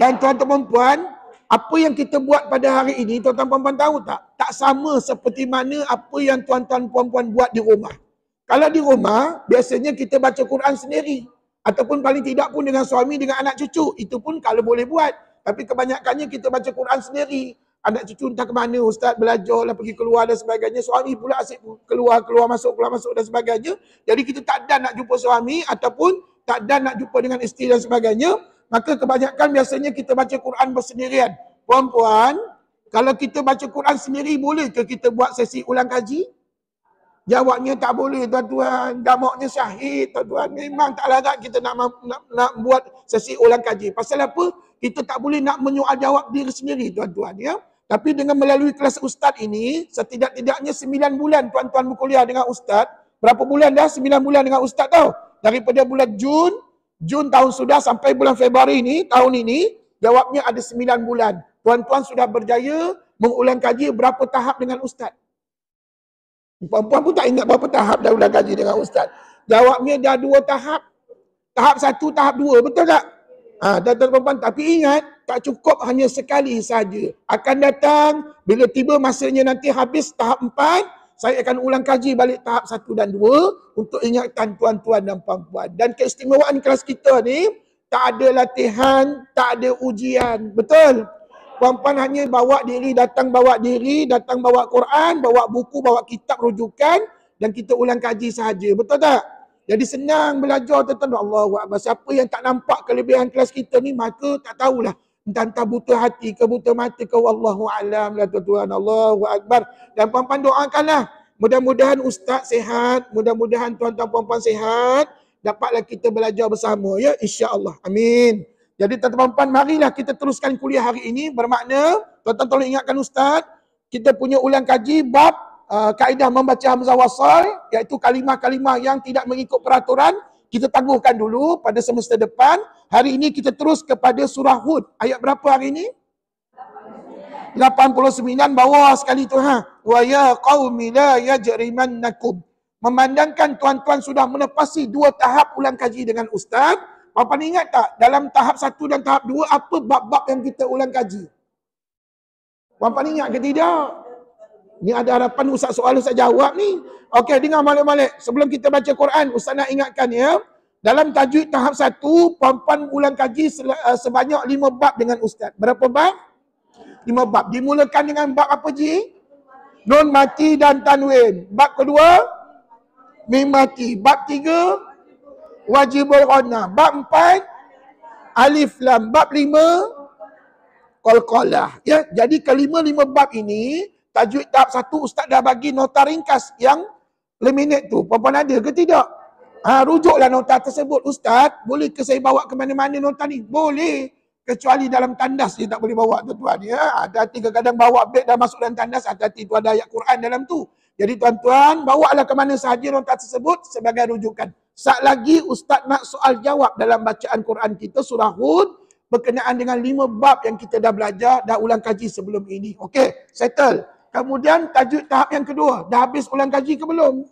Dan tuan-tuan perempuan, apa yang kita buat pada hari ini, tuan-tuan perempuan tahu tak? Tak sama seperti mana apa yang tuan-tuan perempuan buat di rumah. Kalau di rumah, biasanya kita baca Quran sendiri. Ataupun paling tidak pun dengan suami, dengan anak cucu. Itu pun kalau boleh buat. Tapi kebanyakannya kita baca Quran sendiri. Anak cucu entah ke mana, ustaz belajar lah, pergi keluar dan sebagainya. Suami pula asyik keluar masuk dan sebagainya. Jadi kita tak ada nak jumpa suami ataupun tak ada nak jumpa dengan isteri dan sebagainya. Maka kebanyakan biasanya kita baca Quran bersendirian. Puan-puan, kalau kita baca Quran sendiri, boleh ke kita buat sesi ulang kaji? Jawabnya tak boleh, tuan-tuan. Damaknya syahid, tuan-tuan. Memang tak larat kita nak buat sesi ulang kaji. Pasal apa? Kita tak boleh nak menyoal jawab diri sendiri, tuan-tuan. Ya? Tapi dengan melalui kelas ustaz ini, setidak-tidaknya 9 bulan tuan-tuan berkuliah dengan ustaz. Berapa bulan dah 9 bulan dengan ustaz tau? Daripada bulan Jun tahun sudah sampai bulan Februari ini, tahun ini, jawabnya ada 9 bulan. Tuan-tuan sudah berjaya mengulang kaji berapa tahap dengan ustaz? Puan-puan pun tak ingat berapa tahap dah ulang kaji dengan ustaz. Jawabnya dah 2 tahap. Tahap 1, tahap 2, betul tak? Tuan-tuan puan-puan, tapi ingat, tak cukup hanya sekali saja. Akan datang, bila tiba masanya nanti habis tahap 4, saya akan ulang kaji balik tahap 1 dan 2 untuk ingatkan tuan-tuan dan puan-puan. Dan keistimewaan kelas kita ni, tak ada latihan, tak ada ujian. Betul? Puan-puan hanya bawa diri, datang bawa Quran, bawa buku, bawa kitab rujukan dan kita ulang kaji sahaja. Betul tak? Jadi senang belajar, tuan-tuan. Allahu Akbar. Siapa yang tak nampak kelebihan kelas kita ni, maka tak tahulah. Entah buta hati ke buta mata ke, wallahu alam lah tuan-tuan. Allahu Akbar. Dan puan-puan doakanlah. Mudah-mudahan ustaz sihat, mudah-mudahan tuan-tuan puan-puan sihat. Dapatlah kita belajar bersama ya, insya-Allah. Amin. Jadi tuan-tuan puan-puan, marilah kita teruskan kuliah hari ini. Bermakna, tuan-tuan tolong ingatkan ustaz, kita punya ulang kaji bab kaedah membaca hamzah wasal, iaitu kalimah-kalimah yang tidak mengikut peraturan. Kita tangguhkan dulu pada semester depan. Hari ini kita terus kepada surah Hud. Ayat berapa hari ini? 89, bawah sekali tu. Wa ya qaumi la yajrimannakum. Memandangkan tuan-tuan sudah menepasi 2 tahap ulang kaji dengan ustaz. Puan-puan ingat tak? Dalam tahap 1 dan tahap 2, apa bab-bab yang kita ulang kaji? Puan-puan ingat ke tidak? Ni ada harapan ustaz soal ustaz jawab ni. Okey, dengar malik-malik. Sebelum kita baca Quran, ustaz nak ingatkan ya. Dalam tajwid tahap 1, puan-puan ulang kaji sebanyak 5 bab dengan ustaz. Berapa bab? 5 bab. Dimulakan dengan bab apa Ji? Nun mati dan tanwin. Bab kedua, mim mati. Bab 3, wajibul ghannah. Bab 4, alif lam. Bab 5, qalqalah. Ya, jadi kelima-5 bab ini, tajwid tahap 1 ustaz dah bagi nota ringkas yang laminate tu. Puan-puan ada ke tidak? Rujuklah nota tersebut. Ustaz, boleh ke saya bawa ke mana-mana nota ni? Boleh. Kecuali dalam tandas dia tak boleh bawa, tuan-tuan. Ya, hati-hati kadang-kadang bawa beg dah masuk dalam tandas, hati-hati tu ada ayat Quran dalam tu. Jadi tuan-tuan, bawalah ke mana sahaja nota tersebut sebagai rujukan. Sat lagi ustaz nak soal jawab dalam bacaan Quran kita surah Hud berkenaan dengan 5 bab yang kita dah belajar, dah ulang kaji sebelum ini. Okey, settle. Kemudian tajwid tahap yang kedua, dah habis ulang kaji ke belum?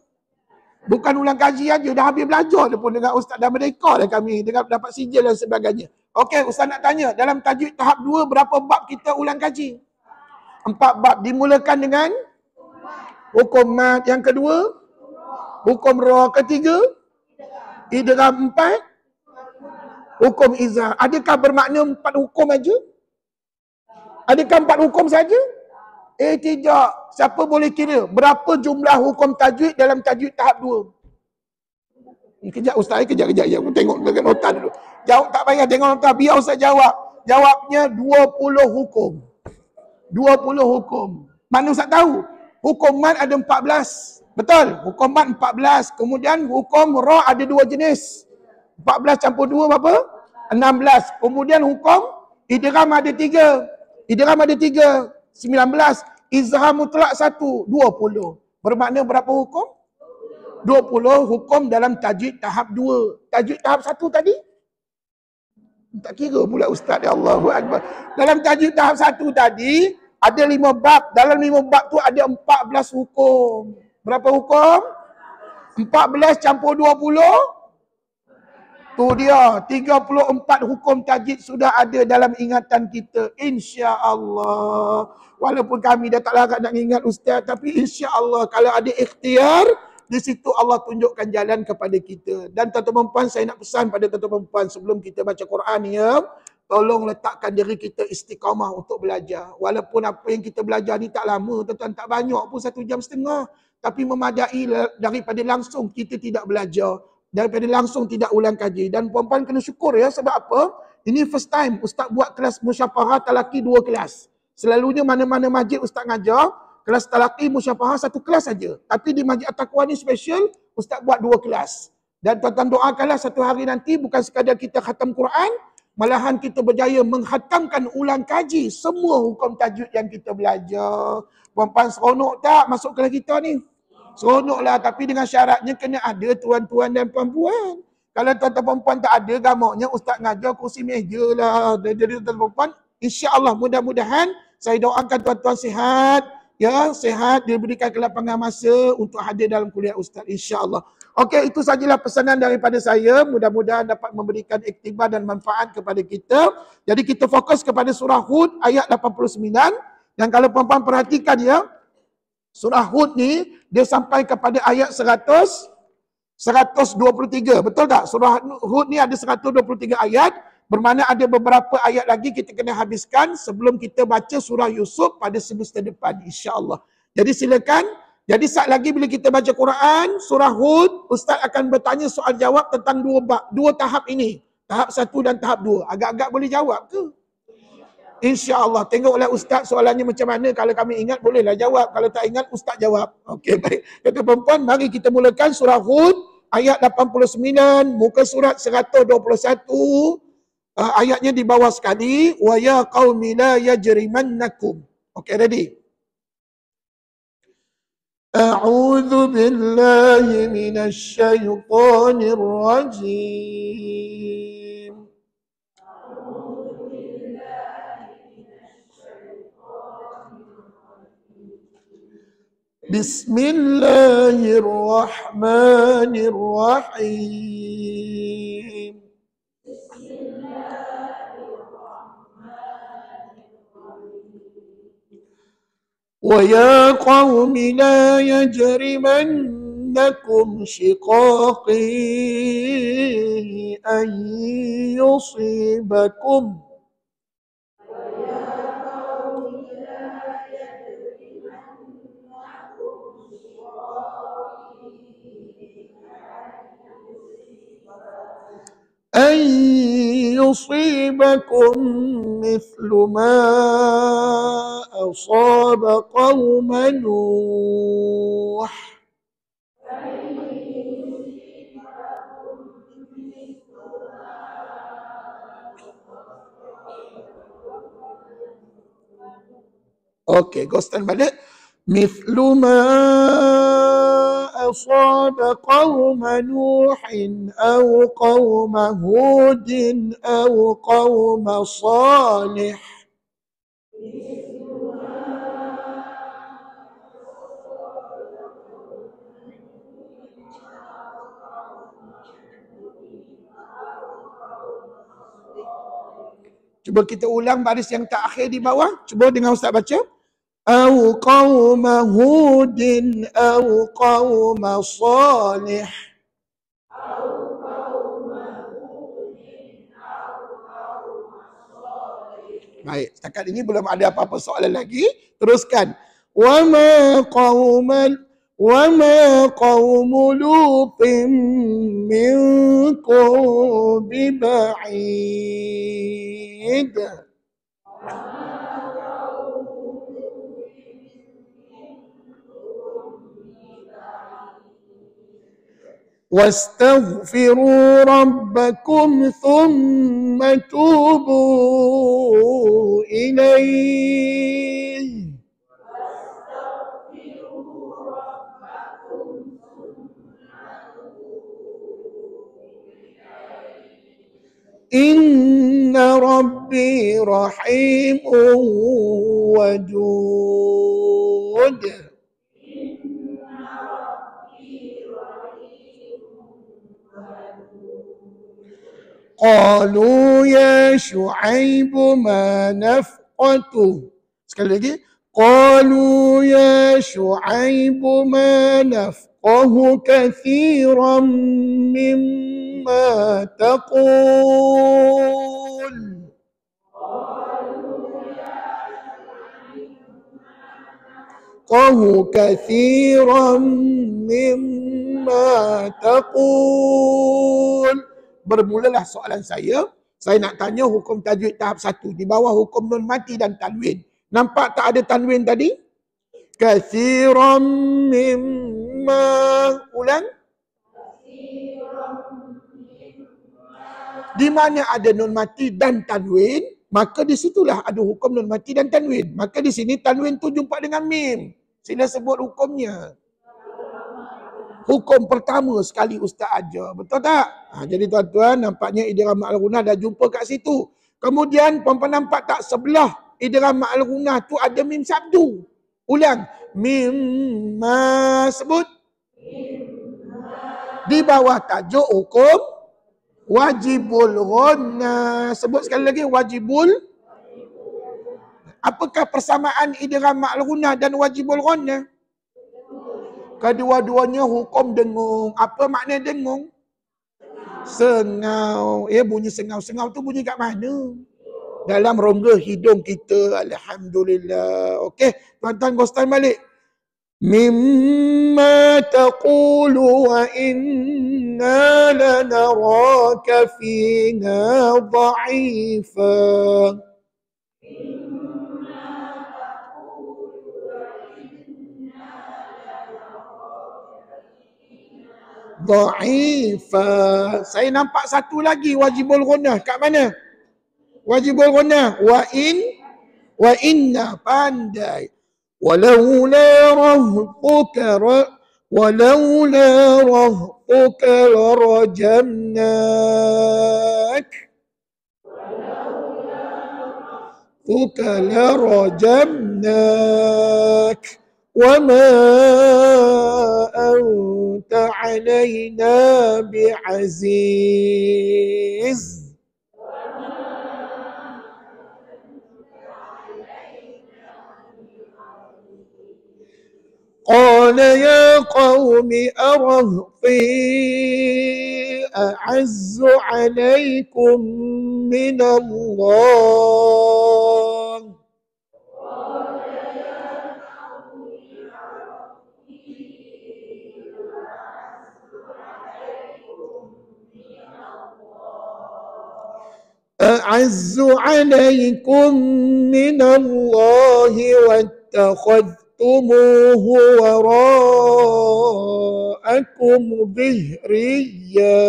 Bukan ulang kaji aja, dah habis belajar pun dengan ustaz dah merdeka dah kami, dengan dapat sijil dan sebagainya. Okey, ustaz nak tanya, dalam tajwid tahap 2 berapa bab kita ulang kaji? 4 bab. Dimulakan dengan hukum mat, yang kedua hukum ra, ketiga idgham, 4 hukum izhar. Adakah bermakna 4 hukum aja? Adakah 4 hukum saja? Tidak. Siapa boleh kira berapa jumlah hukum tajwid dalam tajwid tahap 2? Kejap ustaz, kejap. Aku tengok dekat nota dulu. Jawab tak payah tengok nota, biar ustaz jawab. Jawabnya 20 hukum. 20 hukum. Mana ustaz tahu? Hukum mat ada 14. Betul? Hukum mat 14. Kemudian hukum ra ada 2 jenis. 14 campur 2 berapa? 16. Kemudian hukum idgham ada 3. Idgham ada 3. 19. Izhar mutlak 1. 20. Bermakna berapa hukum? 20 hukum dalam tajwid tahap 2. Tajwid tahap 1 tadi? Tak kira pula ustaz, ya Allahu Akbar. Dalam tajwid tahap 1 tadi, ada 5 bab. Dalam 5 bab tu ada 14 hukum. Berapa hukum? 14 campur 20? Tu dia, 34 hukum tajwid sudah ada dalam ingatan kita. Insya-Allah. Walaupun kami dah tak larat nak ingat Ustaz, tapi insya-Allah kalau ada ikhtiar, di situ Allah tunjukkan jalan kepada kita. Dan tuan-tuan perempuan, saya nak pesan pada tuan-tuan perempuan sebelum kita baca Quran ya, tolong letakkan diri kita istiqamah untuk belajar. Walaupun apa yang kita belajar ni tak lama, tuan-tuan, tak banyak pun 1 jam setengah. Tapi memadai daripada langsung kita tidak belajar. Daripada langsung tidak ulang kaji. Dan puan-puan kena syukur ya, sebab apa? Ini first time Ustaz buat kelas musyafarah talaki 2 kelas. Selalunya mana-mana masjid Ustaz ngajar, kelas talaki musyafarah 1 kelas saja. Tapi di Masjid At-Taqwa ni special, Ustaz buat 2 kelas. Dan tuan-tuan doakanlah satu hari nanti bukan sekadar kita khatam Quran, malahan kita berjaya menghatamkan ulang kaji semua hukum tajwid yang kita belajar. Puan-puan seronok tak masuk kelas kita ni? Seronoklah, tapi dengan syaratnya kena ada tuan-tuan dan puan-puan. Kalau tuan-tuan perempuan tak ada, gamuknya Ustaz ngajar kursi meja lah. Jadi tuan-tuan perempuan, insya-Allah mudah-mudahan saya doakan tuan-tuan sihat, ya, sihat, diberikan kelapangan masa untuk hadir dalam kuliah Ustaz, insya-Allah. Okey, itu sajalah pesanan daripada saya. Mudah-mudahan dapat memberikan iktibar dan manfaat kepada kita. Jadi kita fokus kepada surah Hud ayat 89. Dan kalau puan-puan perhatikan ya, surah Hud ni dia sampai kepada ayat 123. Betul tak? Surah Hud ni ada 123 ayat. Bermakna ada beberapa ayat lagi kita kena habiskan sebelum kita baca surah Yusuf pada semester depan, insya-Allah. Jadi silakan. Jadi saat lagi bila kita baca Quran, surah Hud, Ustaz akan bertanya soal jawab tentang dua tahap ini. Tahap 1 dan tahap 2. Agak-agak boleh jawab ke? InsyaAllah. Tengoklah Ustaz soalannya macam mana. Kalau kami ingat bolehlah jawab. Kalau tak ingat Ustaz jawab. Okey, baik. Tuan-tuan perempuan, mari kita mulakan surah Hud ayat 89, muka surat 121. Ayatnya di bawah sekali. Wa ya qaumi la yajrimannakum. Okey, ready? A'udzu billahi minasy syaithanir rajim. Bismillahirrahmanirrahim. Wa ya qaumi la yajrimannakum shiqaqi an yusibakum أن يصيبكم مثل ما أصاب قوم نوح Okey, ghostan balik. مثل ما أصاب قوم نوح أو قوم هود أو قوم صالح Cuba kita ulang baris yang terakhir di bawah. Cuba dengan Ustaz baca. أو قوم هود أو قوم صالح Baik, setakat ini belum ada apa-apa soalan lagi. Teruskan. وَمَا قَوْمُ لُوطٍ مِّنكُمْ بِبَعِيدٍ واستغفروا ربكم ثم توبوا إليه إن ربي رحيم ودود Qalu ya Shu'aib ma nafqatu. Sekali lagi. Qalu ya Shu'aib ma nafqahu kathiran mimma taqul. Qahu kathiran mimma taqul. Bermulalah soalan saya nak tanya hukum tajwid tahap 1 di bawah hukum nun mati dan tanwin. Nampak tak ada tanwin tadi? Kathiran mimma. Ulang. Di mana ada nun mati dan tanwin, maka di situlah ada hukum nun mati dan tanwin. Maka di sini tanwin tu jumpa dengan mim. Sila sebut hukumnya. Hukum pertama sekali Ustaz ajar. Betul tak? Jadi tuan-tuan, nampaknya idgham ma'al ghunnah dah jumpa kat situ. Kemudian, puan-puan nampak tak sebelah idgham ma'al ghunnah tu ada mim sabdu. Ulang. Mim ma sebut. Di bawah tajuk hukum wajibul ghunnah. Sebut sekali lagi, wajibul. Apakah persamaan idgham ma'al ghunnah dan wajibul ghunnah? Kedua-duanya hukum dengung. Apa makna dengung? Sengau. Bunyi sengau. Sengau tu bunyi kat mana? Dalam rongga hidung kita. Alhamdulillah. Okey, tuan-tuan gostan balik. Mimma taqulu wa inna lanaraka fina dha'ifa. Dha'ifa. Saya nampak satu lagi wajibul ghunnah. Kat mana? Wajibul ghunnah. Wa inna. Pandai. Walaula rahtuka larajamnak. لرجمناك وما أنت علينا بعزيز. قال يا قوم أرهطي أعز عليكم من الله أعز عليكم من الله واتخذتموه وراءكم ظهريا.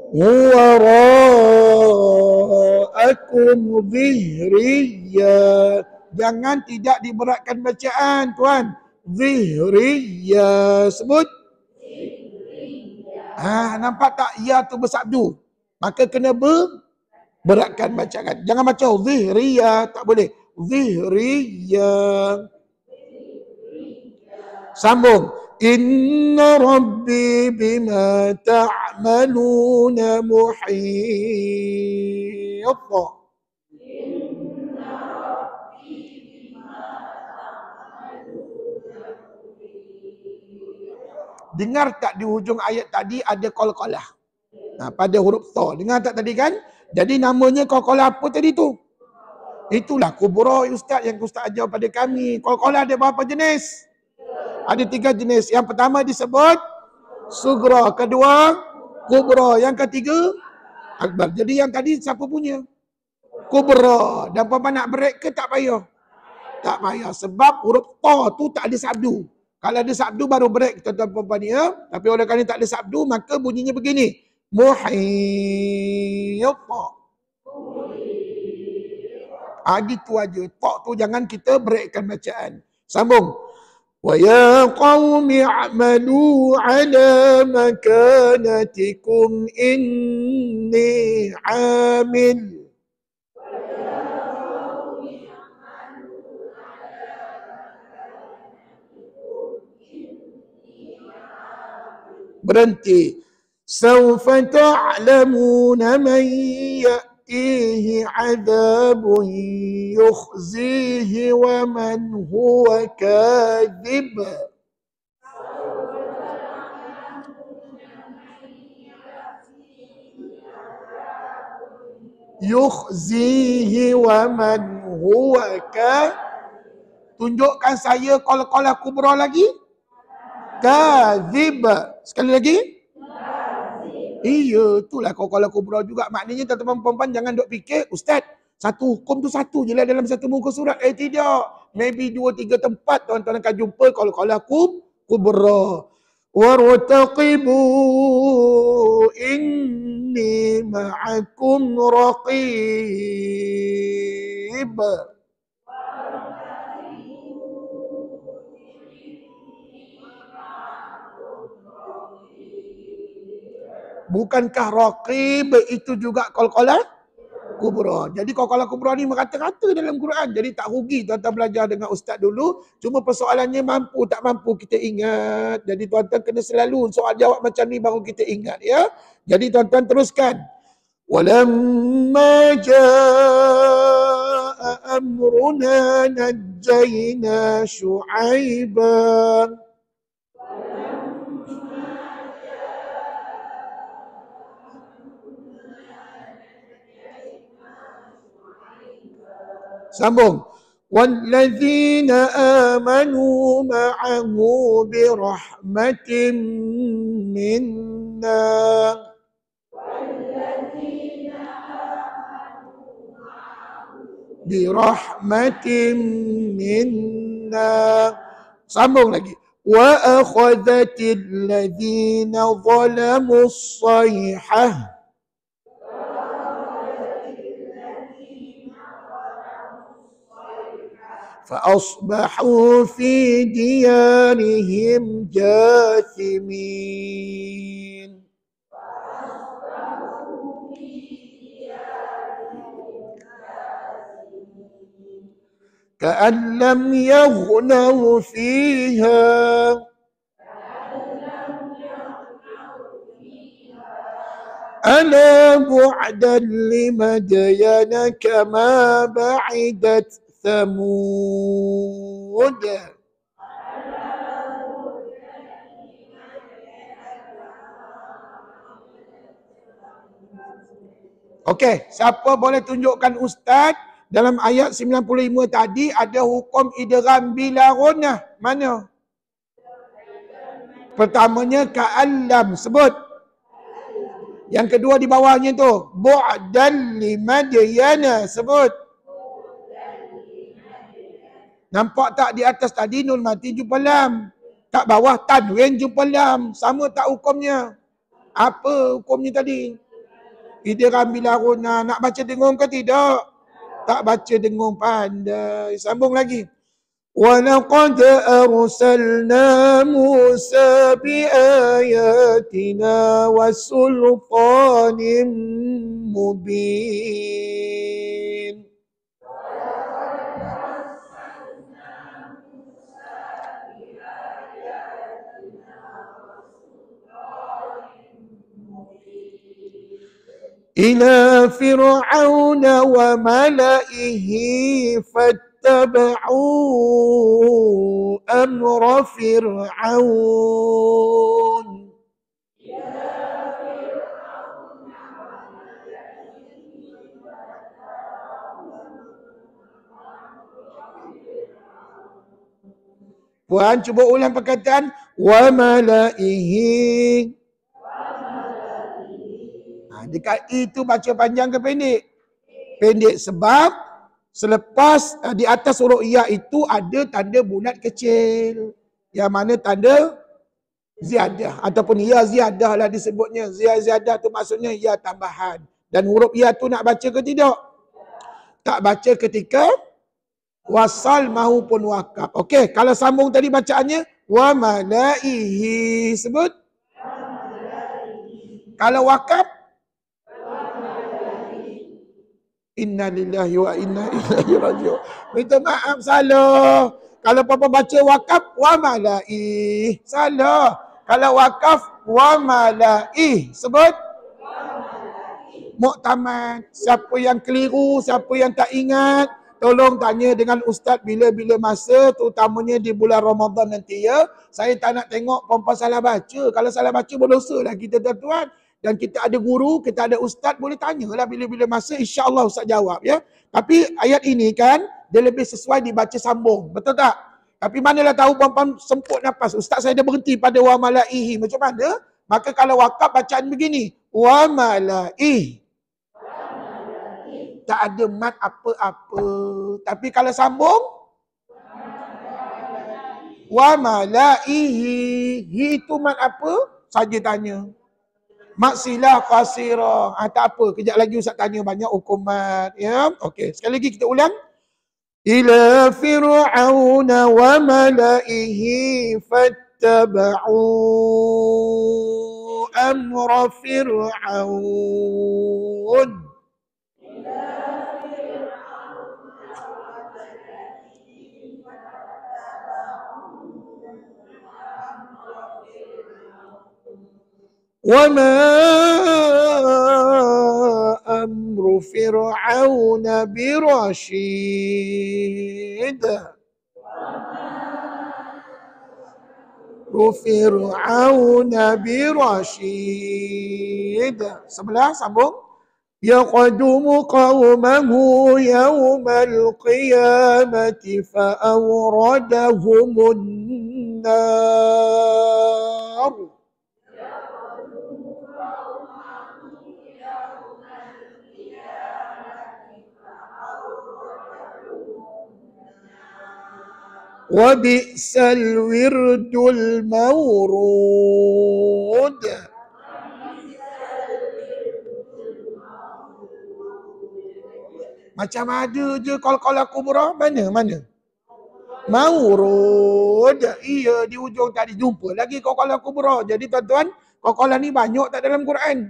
وراءكم ظهريا. Jangan tidak diberatkan bacaan, tuan. Zihriya. Sebut. Nampak tak ya tu bersabdu? Maka kena beratkan bacaan. Jangan baca zihriya, tak boleh. Zihriya. Sambung. Inna rabbi bima ta'maluna muhit. Dengar tak di hujung ayat tadi ada qalqalah. Pada huruf ta. Dengar tak tadi kan? Jadi namanya qalqalah apa tadi tu? Itulah kubra ustaz yang ustaz ajar pada kami. Qalqalah ada berapa jenis? Ada 3 jenis. Yang pertama disebut sugra, kedua kubra, yang ketiga akbar. Jadi yang tadi siapa punya? Kubra. Dan puan-puan nak break ke tak payah? Tak payah sebab huruf ta tu tak ada sabdu. Kalau ada sabdu baru break tuan-tuan puan-puan ya. Tapi oleh kerana tak ada sabdu maka bunyinya begini. Muhit. Gitu aja. Tok tu jangan kita breakkan bacaan. Sambung. Wa ya qaumi a'malu ala makanatikum inni 'amil. Berhenti. Sawfa ta'lamuna man ya'tihi 'adzabun yukhzihi wa man huwa kadhib. Yukhzihi wa man huwa tunjukkan saya qala kubra lagi. Kadhib. Sekali lagi. Iya, itulah qala kubra juga. Maknanya tuan-tuan puan-puan jangan duk fikir, Ustaz, satu hukum tu satu je lah dalam satu muka surat. Tidak. Maybe 2-3 tempat tuan-tuan akan jumpa qala kubra. Wartaqibu inni ma'akum raqib. Bukankah raqib itu juga qala kubra? Jadi qala kubra ni merata-rata dalam Quran. Jadi tak rugi tuan-tuan belajar dengan ustaz dulu. Cuma persoalannya mampu tak mampu kita ingat. Jadi tuan-tuan kena selalu soal jawab macam ni baru kita ingat ya. Jadi tuan-tuan teruskan. Walamma jaa amruna najjayna Syu'aiban. Sambung. Walladzina amanu ma'ahu birahmatin minna. Birahmatin minna. Sambung lagi. Wa akhadhatil ladzina zalamus sayhah. فأصبحوا في ديارهم جاثمين. كأن لم يغنوا فيها ألا بعدا لمدين كما بعدت ثمود. Okey, siapa boleh tunjukkan ustaz dalam ayat 95 tadi ada hukum idgham bila gunnah? Mana? Pertamanya ka'allam, sebut. Yang kedua di bawahnya tu, bu'dan limadyana, sebut. Nampak tak di atas tadi nun mati jumpa lam. Kat bawah tanwin jumpa lam. Sama tak hukumnya? Apa hukumnya tadi? Idgham bila gunnah. Nak baca dengung ke tidak? Tak baca dengung pandai. Sambung lagi. وَلَقَدْ أَرْسَلْنَا مُوسَى بِآيَاتِنَا وَسُلْطَانٍ مُبِينٍ. إلى فرعون وملئه فاتبعوا أمر فرعون. Puan cuba ulang perkataan wa malaihi. Dekat itu baca panjang ke pendek? Pendek sebab selepas di atas huruf ya itu ada tanda bulat kecil. Yang mana tanda ziyadah ataupun ya ziyadah lah disebutnya. Ziyadah tu maksudnya ya tambahan. Dan huruf ya tu nak baca ke tidak? Tak baca ketika wasal mahupun wakaf. Okey, kalau sambung tadi bacaannya wa malaihi, sebut. Kalau wakaf inna lillahi wa inna ilaihi raji'un. Minta maaf, salah. Kalau papa baca wakaf wa malaihi, salah. Kalau wakaf wa malaih. Sebut muktamad. Siapa yang keliru, siapa yang tak ingat, tolong tanya dengan ustaz bila-bila masa, terutamanya di bulan Ramadan nanti ya. Saya tak nak tengok perempuan salah baca. Kalau salah baca berdosa lah kita tuan-tuan. Dan kita ada guru, kita ada ustaz, boleh tanyalah bila-bila masa, insya-Allah ustaz jawab ya. Tapi ayat ini kan, dia lebih sesuai dibaca sambung. Betul tak? Tapi manalah tahu perempuan semput nafas. Ustaz saya dah berhenti pada wa malaihi. Macam mana? Maka kalau wakaf bacaan begini. Wa malaih. Tak ada mat apa-apa. Tapi kalau sambung. Wa malaihi. Hi itu mat apa? Saja tanya. Mat silah qasirah. Tak apa. Kejap lagi Ustaz tanya banyak hukum mat. Ya? Okey. Sekali lagi kita ulang. إلى فرعون وملئه فاتبعوا أمر فرعون وما أمر فرعون برشيد فرعون برشيد sebelah sambung يقدم قومه يوم القيامة فأوردهم النار وبئس الورد المورود macam ada je qala kubra mana maurud iya di ujung tadi jumpa lagi qala kubra. Jadi tuan-tuan qala ni banyak tak dalam Quran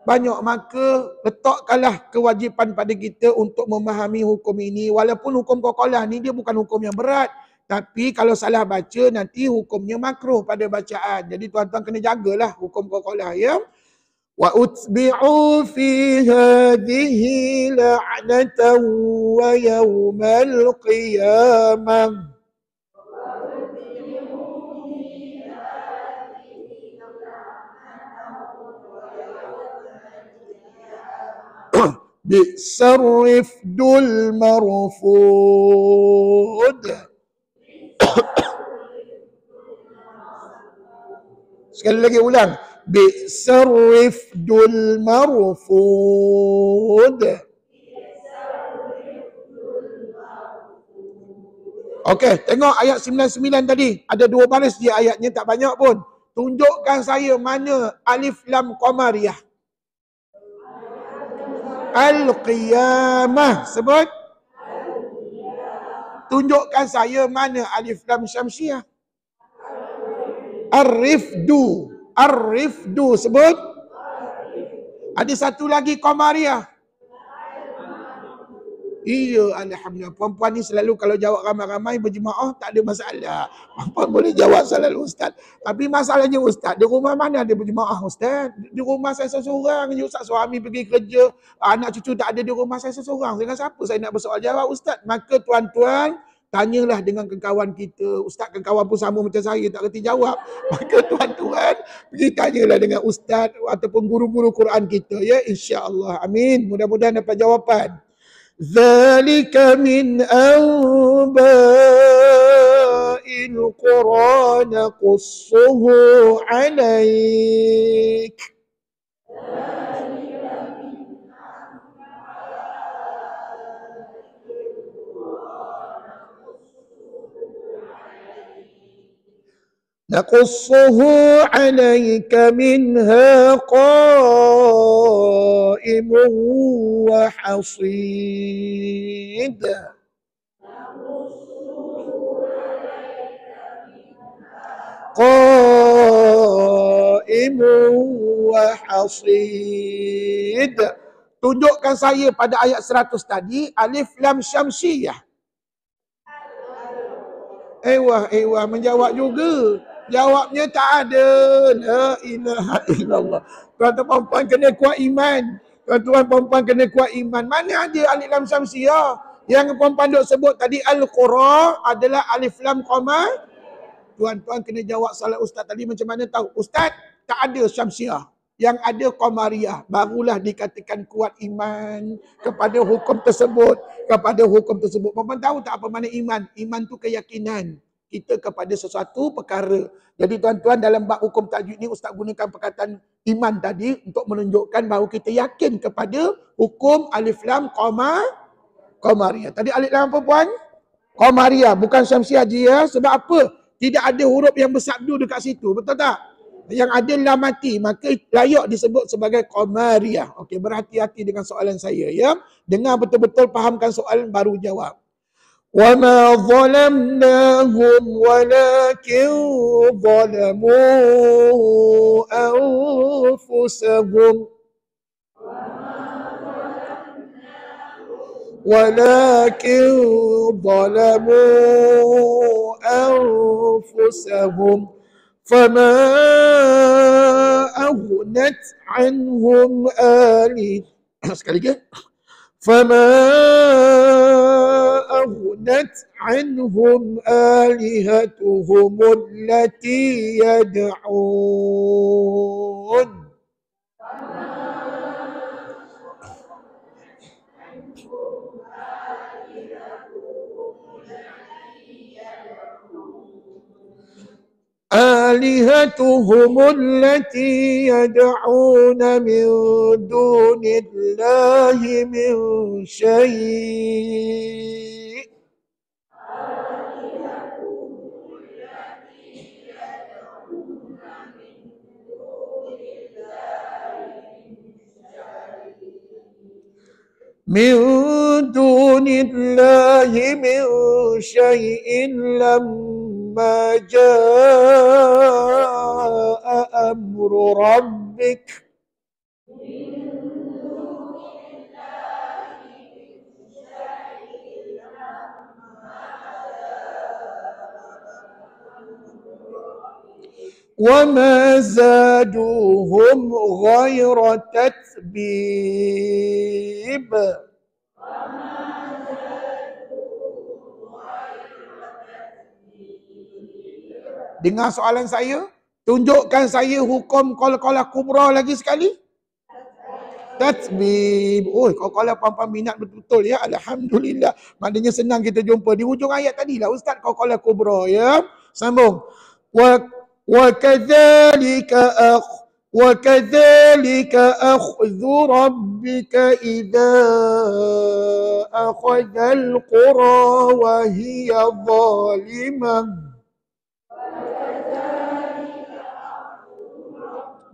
banyak, maka letakkanlah kewajipan pada kita untuk memahami hukum ini. Walaupun hukum qala ni dia bukan hukum yang berat, tapi kalau salah baca nanti hukumnya makruh pada bacaan. Jadi tuan-tuan kena jagalah hukum qala ya. Wa utbi'u fi hadhihi la'natan wa yawmal qiyamah. Bi'sar rifdul marfud. Sekali lagi ulang. Bi'sar rifdul marfud. Okey, tengok ayat 99 tadi. Ada 2 baris je ayatnya, tak banyak pun. Tunjukkan saya mana alif lam qamariyah. Al-Qiyamah. Sebut. Tunjukkan saya mana alif lam syamsiah. Ar-Rifdu. Ar-Rifdu. Sebut. Ada satu lagi Qamariyah. Iya, alhamdulillah. Perempuan ni selalu kalau jawab ramai-ramai berjemaah tak ada masalah. Perempuan boleh jawab selalu ustaz. Tapi masalahnya ustaz, di rumah mana ada berjemaah ustaz? Di rumah saya seorang je ustaz, suami pergi kerja, anak cucu tak ada di rumah saya seorang. Dengan siapa saya nak bersoal jawab ustaz? Maka tuan-tuan, tanyalah dengan kawan kita. Ustaz kawan pun sama macam saya, tak kerti jawab. Maka tuan-tuan, pergi tanyalah dengan ustaz ataupun guru-guru Quran kita ya, insya-Allah. Amin. Mudah-mudahan dapat jawapan. ذلك من أنباء القرى نقصه عليك نقصه عليك منها قائم وحصيد قائم وحصيد. Tunjukkan saya pada ayat 100 tadi alif lam syamsiyah. Menjawab juga. Jawabnya tak ada. La ilaha illallah. Tuan-tuan perempuan kena kuat iman. Tuan-tuan perempuan kena kuat iman. Mana ada alif lam syamsiah? Yang perempuan duk sebut tadi Al-Qura adalah alif lam qamar. Tuan-tuan kena jawab soalan ustaz tadi macam mana tahu? Ustaz, tak ada syamsiah. Yang ada qamariyah. Barulah dikatakan kuat iman kepada hukum tersebut. Kepada hukum tersebut. Perempuan tahu tak apa makna iman? Iman tu keyakinan kita kepada sesuatu perkara. Jadi tuan-tuan dalam bab hukum tajwid ni ustaz gunakan perkataan iman tadi untuk menunjukkan bahawa kita yakin kepada hukum alif lam qamariyah. Tadi alif lam apa puan? Qamariyah, bukan syamsiah dia. Sebab apa? Tidak ada huruf yang bersabdu dekat situ. Betul tak? Yang ada lam mati, maka layak disebut sebagai qamariyah. Okey, berhati-hati dengan soalan saya ya. Dengar betul-betul, fahamkan soalan baru jawab. وَمَا ظَلَمْنَاهُمْ وَلَكِنْ ظَلَمُوا أَنفُسَهُمْ وَلَكِنْ ظَلَمُوا أَنفُسَهُمْ فَمَا أَغْنَتْ عَنْهُمْ sekali lagi. فَمَا أغنت عنهم آلهتهم التي يدعون آلهتهم التي يدعون من دون الله من شيء من دون الله من شيء لما جاء أمر ربك وما زادوهم غير تتبيب. Dengar soalan saya, tunjukkan saya hukum qalqalah kubra lagi sekali. Tatbib. Oh, qalqalah puan-puan minat betul-betul ya. Alhamdulillah. Maknanya senang kita jumpa di hujung ayat tadi lah ustaz, qalqalah kubra ya. Sambung. وكذلك أخذ ربك إذا أخذ القرى وهي ظالمة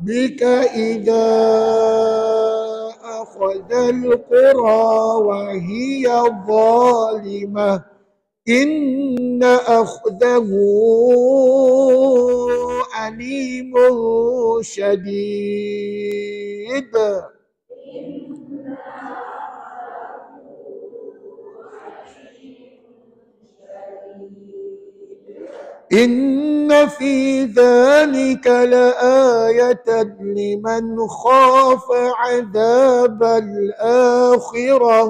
بك إذا أخذ القرى وهي ظالمة إن أخذه أليم شديد. إن في ذلك لآية لمن خاف عذاب الآخرة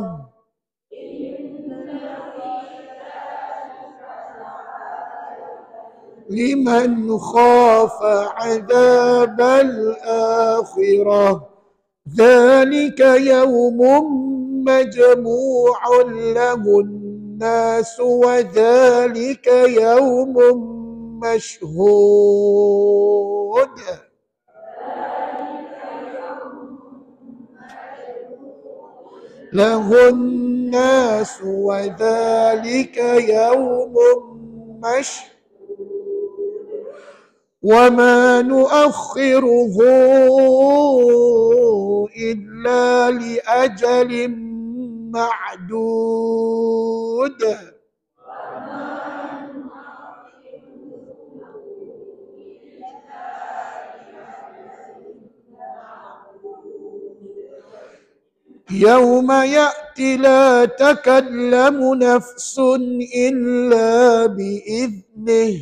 لمن خاف عذاب الآخرة ذلك يوم مجموع له الناس وذلك يوم مشهود. له الناس وذلك يوم مشهود وما نؤخره إلا لأجل معدود. يوم يأتي لا تكلم نفس إلا بإذنه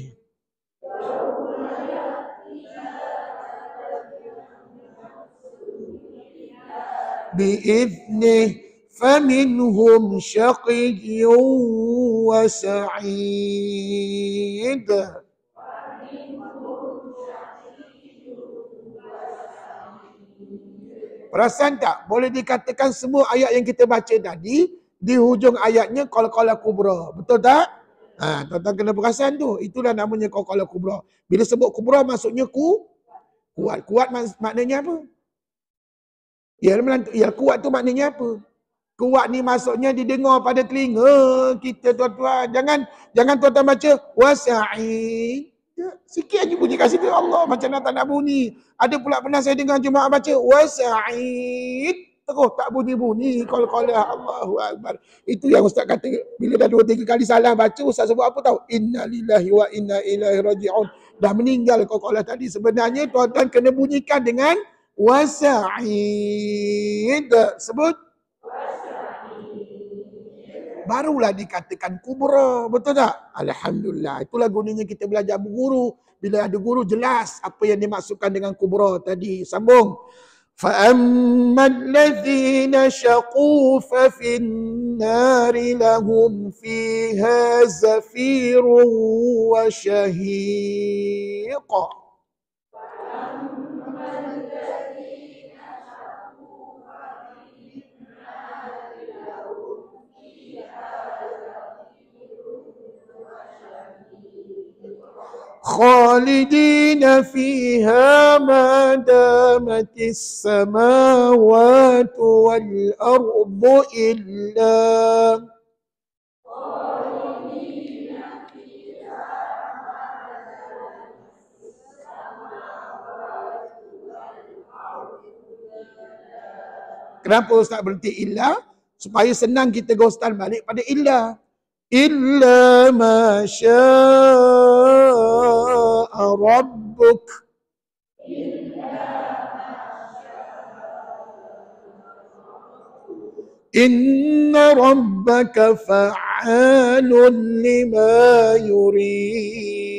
بإذنه فمنهم شقي وسعيد. Perasan tak? Boleh dikatakan semua ayat yang kita baca tadi, di hujung ayatnya Qalqalah Kubra. Betul tak? Tuan-tuan kena perasan tu. Itulah namanya Qalqalah Kubra. Bila sebut Kubra maksudnya kuat. Kuat maknanya apa? Ya, kuat tu maknanya apa? Kuat ni maksudnya didengar pada telinga kita, tuan-tuan. Jangan tuan-tuan baca wasa'id. Sikit aja bunyi kasih dia Allah macam nak tak nak bunyi. Ada pula pernah saya dengar jemaah baca wasa'id, terus tak bunyi-bunyi qalqalah. Allahu akbar. Itu yang ustaz kata bila dah 2-3 kali salah baca, ustaz sebut apa tahu? Inna lillahi wa inna ilaihi raji'un. Dah meninggal qalqalah tadi. Sebenarnya tuan-tuan kena bunyikan dengan wasa'id. Sebut barulah dikatakan kubra. Betul tak? Alhamdulillah. Itulah gunanya kita belajar berguru. Bila ada guru jelas apa yang dimaksudkan dengan kubra tadi. Sambung. فَأَمَّا الَّذِينَ شَقُوا فَفِي النَّارِ لَهُمْ فِيهَا زَفِيرٌ وَشَهِيقٌ. خالدين فيها ما دامت السماوات والأرض إلا Kenapa Ustaz berhenti illa? Supaya senang kita ghostan balik pada illa. Illa ma syaa rabbuk. Inna rabbaka fa'alun lima yurid.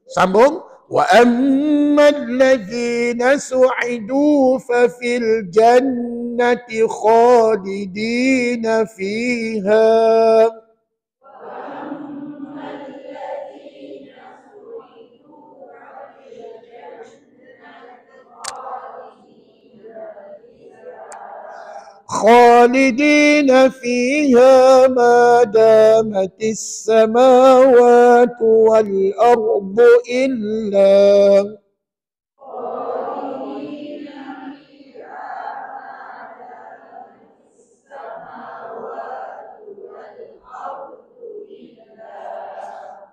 Sambung. Wa ammal ladzina su'idu fa fil jannati khalidina fiha. خالدين فيها ما دامت السماوات والأرض إلا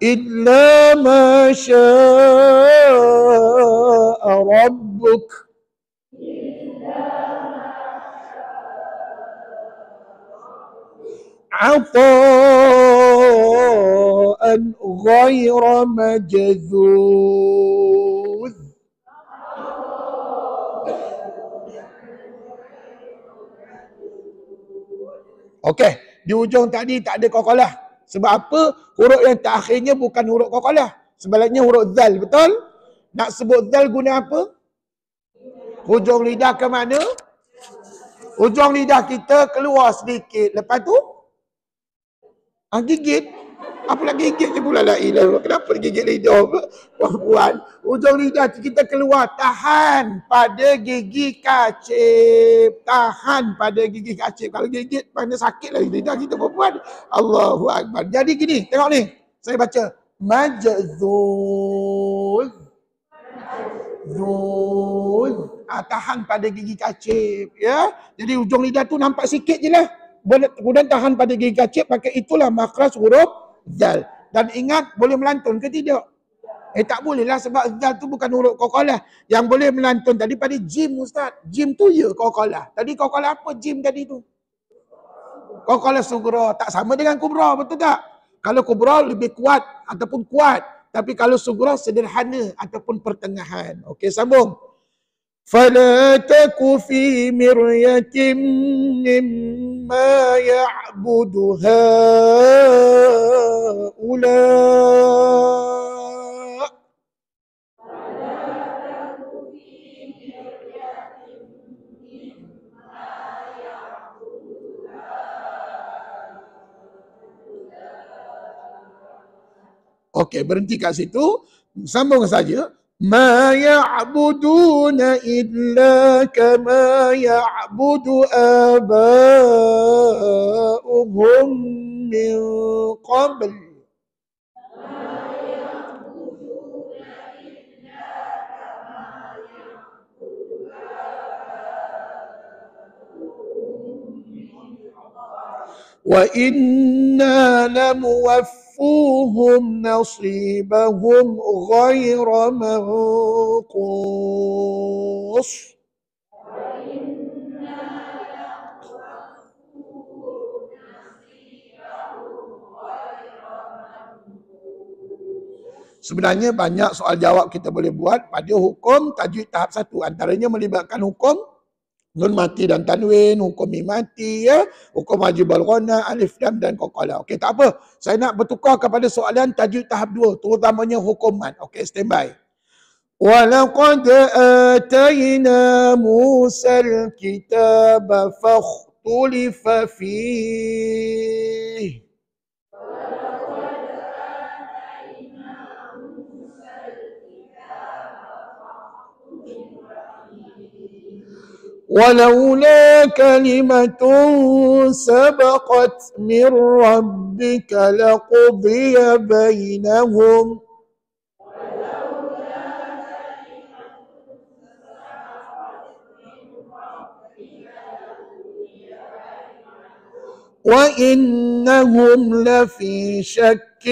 إلا ما شاء ربك. عطاء غير مجذوذ. Okey, di ujung tadi tak ada qalqalah. Sebab apa? Huruf yang terakhirnya bukan huruf qalqalah. Sebaliknya huruf zal, betul? Nak sebut zal guna apa? Hujung lidah ke mana? Hujung lidah kita keluar sedikit. Lepas tu gigit. Apa nak gigit je pula la ilah. Kenapa gigit lidah perempuan? Hujung lidah kita keluar. Tahan pada gigi kacip. Tahan pada gigi kacip. Kalau gigit mana sakit lah lidah kita perempuan. Allahu akbar. Jadi gini, tengok ni. Saya baca. Majzuz. Zuz. Tahan pada gigi kacip. Ya. Jadi hujung lidah tu nampak sikit je lah. Kemudian tahan pada gigi kacip, pakai itulah makhraj huruf zal. Dan ingat, boleh melantun ke tidak? Tak boleh lah sebab zal tu bukan huruf qalqalah. Yang boleh melantun tadi pada jim, Ustaz. Jim tu ya qalqalah. Tadi qalqalah apa jim tadi tu? Qalqalah sugra. Tak sama dengan kubra, betul tak? Kalau kubra lebih kuat ataupun kuat. Tapi kalau sugra sederhana ataupun pertengahan. Okey, sambung. فلا تك في مرية مما يعبد هؤلاء. Okey, berhenti kat situ. Sambung saja. Ma ya'buduna illa kama ya'budu aba'uhum min qabl. Wa inna lamuwaffuhum nasibahum ghaira manqus. Sebenarnya banyak soal jawab kita boleh buat pada hukum tajwid tahap 1. Antaranya melibatkan hukum nun mati dan tanwin, hukum mim mati, ya, hukum wajibul ghana, alif lam dan qalqalah. Okey, tak apa. Saya nak bertukar kepada soalan tajwid tahap 2, terutamanya hukum mat. Okey, standby. Walaqad atayna Musal kitaba fakhtulifa fihi. ولولا كلمة سبقت من ربك لقضي بينهم وإنهم لفي شك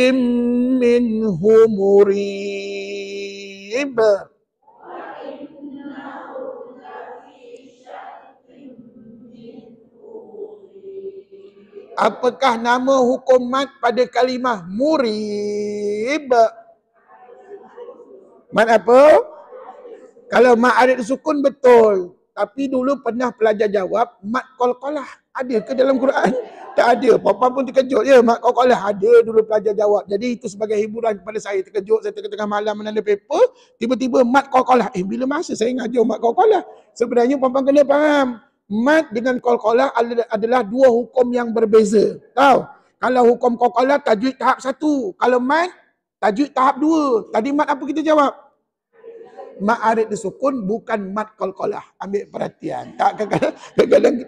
منه مريب. Apakah nama hukum mat pada kalimah murib? Mat apa? Kalau mat arid sukun betul. Tapi dulu pernah pelajar jawab, mat qalqalah ada ke dalam Quran? Tak ada. Puan-puan pun terkejut. Ya, mat qalqalah ada dulu pelajar jawab. Jadi itu sebagai hiburan kepada saya. Terkejut, saya tengah-tengah malam menanda paper, tiba-tiba mat qalqalah. Bila masa saya ngajar mat qalqalah? Sebenarnya puan-puan kena faham. Mat dengan qalqalah adalah dua hukum yang berbeza. Tahu? Kalau hukum qalqalah tajwid tahap 1. Kalau mat tajwid tahap 2. Tadi mat apa kita jawab? Mat arid disukun bukan mat qalqalah. Ambil perhatian. Tak kadang-kadang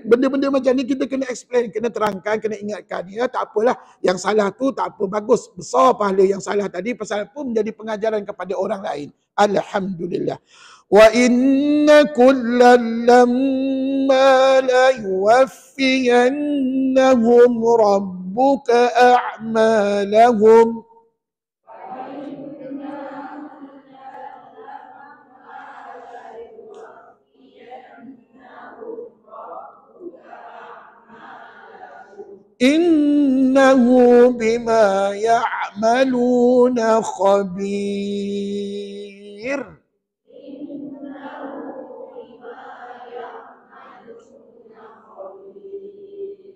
benda-benda macam ni kita kena explain, kena terangkan, kena ingatkan. Ya, tak apalah. Yang salah tu tak apa, bagus. Besar pahala yang salah tadi pasal pun menjadi pengajaran kepada orang lain. Alhamdulillah. Wa inna kullan lamma la yuwaffiyannahum rabbuka a'malahum. Innahu bima ya'maluna khabir.